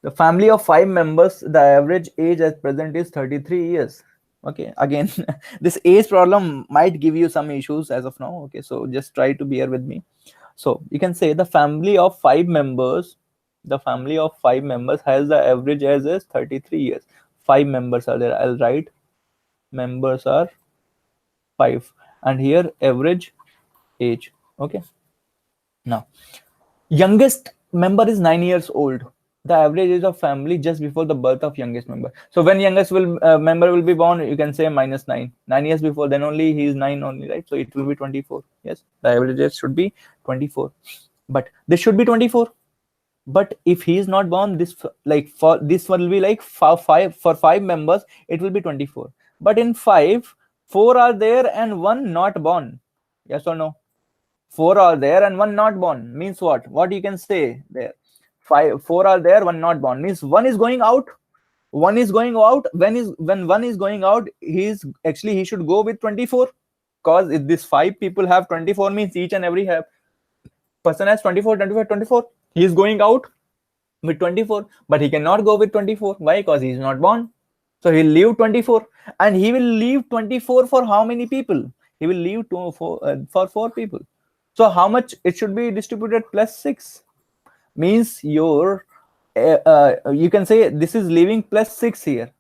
the family of 5 members. The average age at present is 33 years. Okay, again, this age problem might give you some issues as of now. Okay, so just try to bear with me. So you can say the family of 5 members, has the average age as 33 years. 5 members are there. I'll write members are 5, and here average age. Okay, now youngest member is 9 years old. The average age of family just before the birth of youngest member. So when youngest member will be born, you can say -9. 9 years before, then only he is 9 only, right? So it will be 24. Yes, the average age should be 24. But this should be 24. But if he is not born, this for this will be like for 5 members, it will be 24. But in 5, 4 are there and 1 not born. Yes or no? 4 are there and 1 not born. Means what you can say there? 4 are there, 1 not born. Means 1 is going out. 1 is going out. When 1 is going out, he should go with 24. Because if these 5 people have 24, means each and every person has 24, 25, 24. He is going out with 24, but he cannot go with 24. Why? Because he is not born. So he'll leave 24, and he will leave 24 for how many people? He will leave for 4 people. So how much it should be distributed? +6. Means your you can say this is leaving plus 6 here.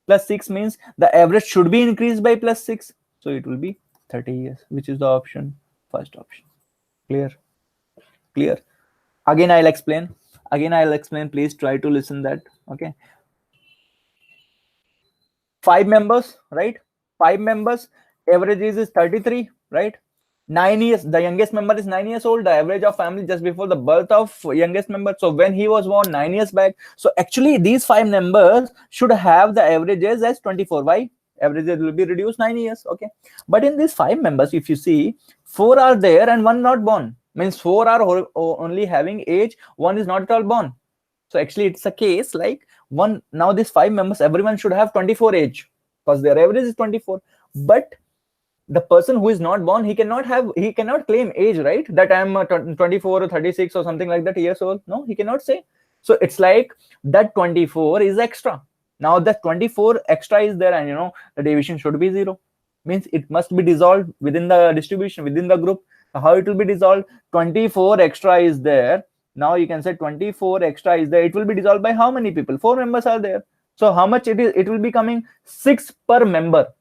Plus 6 means the average should be increased by plus 6. So it will be 30 years, which is the option, first option. Clear? Clear? Again, I'll explain. Please try to listen that. Okay. 5 members, right? 5 members. Average age is 33, right? 9 years. The youngest member is 9 years old. The average of family just before the birth of youngest member. So when he was born 9 years back. So actually these 5 members should have the average age as 24. Why? Average age will be reduced 9 years. Okay. But in these 5 members, if you see, 4 are there and 1 not born. Means 4 are only having age. 1 is not at all born. So actually it's a case like one, now these 5 members, everyone should have 24 age because their average is 24. But the person who is not born, he cannot claim age, right? That I'm 24 or 36 or something like that years old. No, he cannot say. So it's like that 24 is extra. Now that 24 extra is there, and the deviation should be 0. Means it must be dissolved within the distribution, within the group. How it will be dissolved? 24 extra is there. Now you can say 24 extra is there. It will be dissolved by how many people? 4 members are there. So how much it is? It will be coming 6 per member.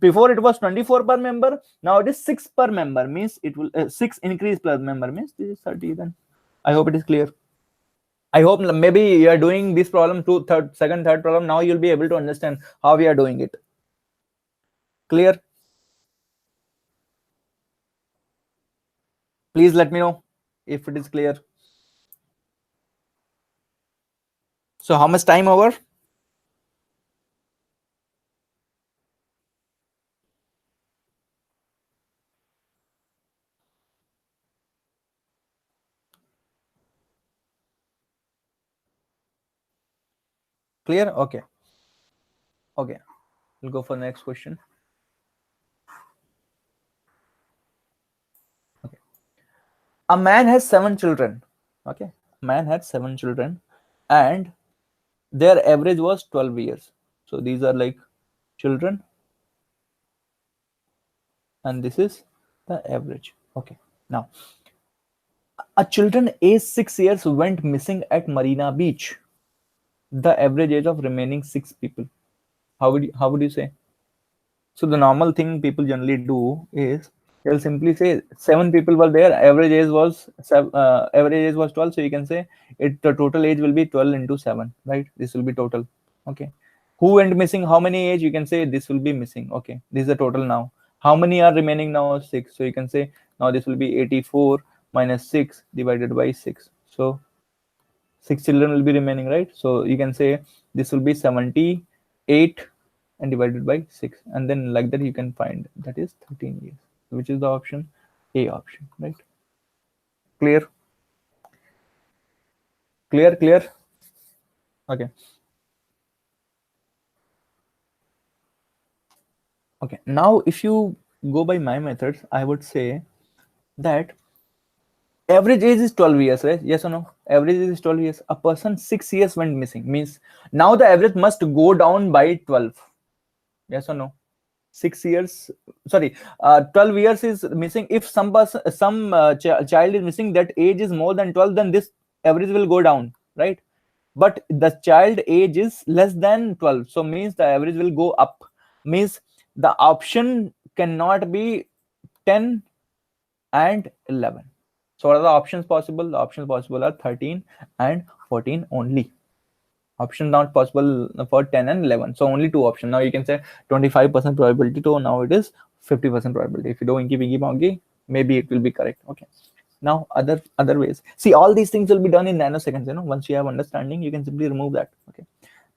Before it was 24 per member. Now it is 6 per member. Means it will 6 increase per member. Means this is 30 then. I hope it is clear. I hope maybe you are doing this problem to second, third problem. Now you'll be able to understand how we are doing it. Clear? Please let me know if it is clear. So how much time over? Clear? Okay. Okay. We'll go for the next question. Okay. A man has 7 children. Okay. Man had 7 children and their average was 12 years. So these are like children. And this is the average. Okay. Now, a children age 6 years went missing at Marina Beach. The average age of remaining 6 people. How would you say? So the normal thing people generally do is they'll simply say 7 people were there. Average age was 12. So you can say the total age will be 12 into 7, right? This will be total. Okay. Who went missing? How many age? You can say this will be missing. Okay. This is the total now. How many are remaining now? 6. So you can say now this will be 84 minus 6 divided by 6. So 6 children will be remaining, right? So you can say this will be 78 and divided by 6, and then like that you can find that is 13 years, which is the option A option, right? Clear? Clear? Okay. Okay. Now if you go by my methods, I would say that average age is 12 years, right? Yes or no? Average age is 12 years. A person 6 years went missing, means now the average must go down by 12. Yes or no? 6 years, sorry, 12 years is missing. If some child is missing, that age is more than 12, then this average will go down, right? But the child age is less than 12, so means the average will go up. Means the option cannot be 10 and 11. So what are the options possible? The options possible are 13 and 14 only. Option not possible for 10 and 11. So only 2 options. Now you can say 25% probability to now it is 50% probability. If you do inky pinky ponky, maybe it will be correct. Okay. Now other ways. See, all these things will be done in nanoseconds. Once you have understanding, you can simply remove that. Okay.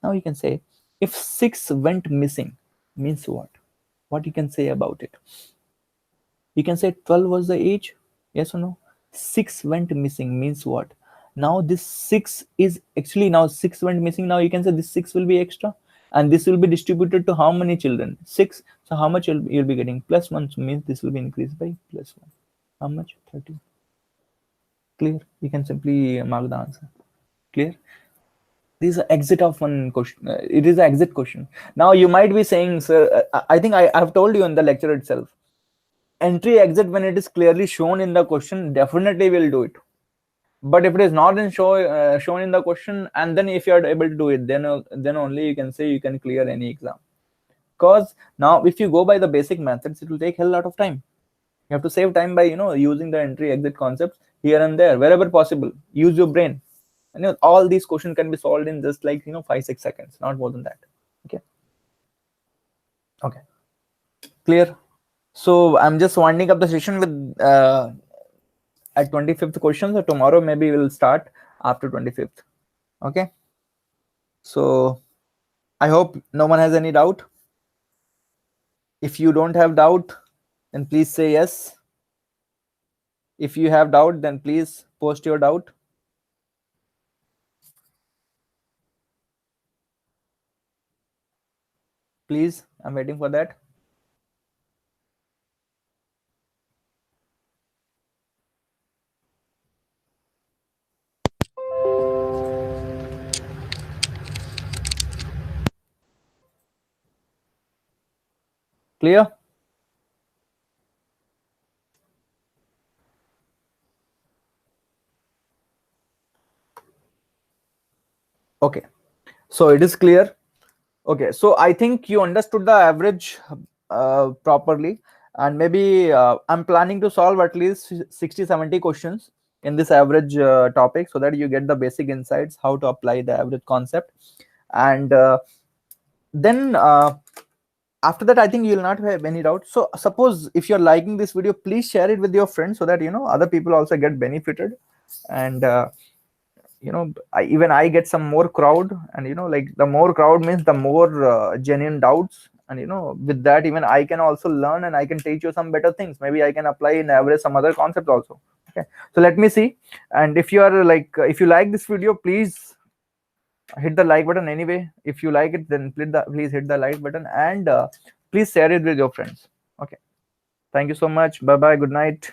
Now you can say if 6 went missing means what? What you can say about it? You can say 12 was the age. Yes or no? 6 went missing means what? Now this 6 is actually now 6 went missing. Now you can say this 6 will be extra, and this will be distributed to how many children? 6. So how much you'll be getting? +1. So means this will be increased by +1. How much? 30. Clear? You can simply mark the answer. Clear? This is an exit of one question. It is an exit question. Now you might be saying, sir, I think I have told you in the lecture itself. Entry exit, when it is clearly shown in the question, definitely will do it. But if it is not shown in the question, and then if you are able to do it, then only you can say you can clear any exam. Because now if you go by the basic methods, it will take hell lot of time. You have to save time by using the entry exit concepts here and there wherever possible. Use your brain, and all these questions can be solved in just like 5-6 seconds, not more than that. Okay, clear. So I'm just winding up the session with at 25th question. So tomorrow maybe we'll start after 25th. Okay, so I hope no one has any doubt. If you don't have doubt, then please say yes. If you have doubt, then please post your doubt. Please, I'm waiting for that. Clear? Okay, so it is clear. Okay, so I think you understood the average properly, and maybe I'm planning to solve at least 60-70 questions in this average topic, so that you get the basic insights how to apply the average concept. And then after that, I think you'll not have any doubt. So suppose if you're liking this video, please share it with your friends so that other people also get benefited. And even I get some more crowd, and like the more crowd means the more genuine doubts, and with that even I can also learn, and I can teach you some better things. Maybe I can apply in average some other concepts also. Okay, so let me see. And if you are like if you like this video, please hit the like button. Anyway, if you like it, then please hit the like button, and please share it with your friends. Okay, thank you so much. Bye bye, good night.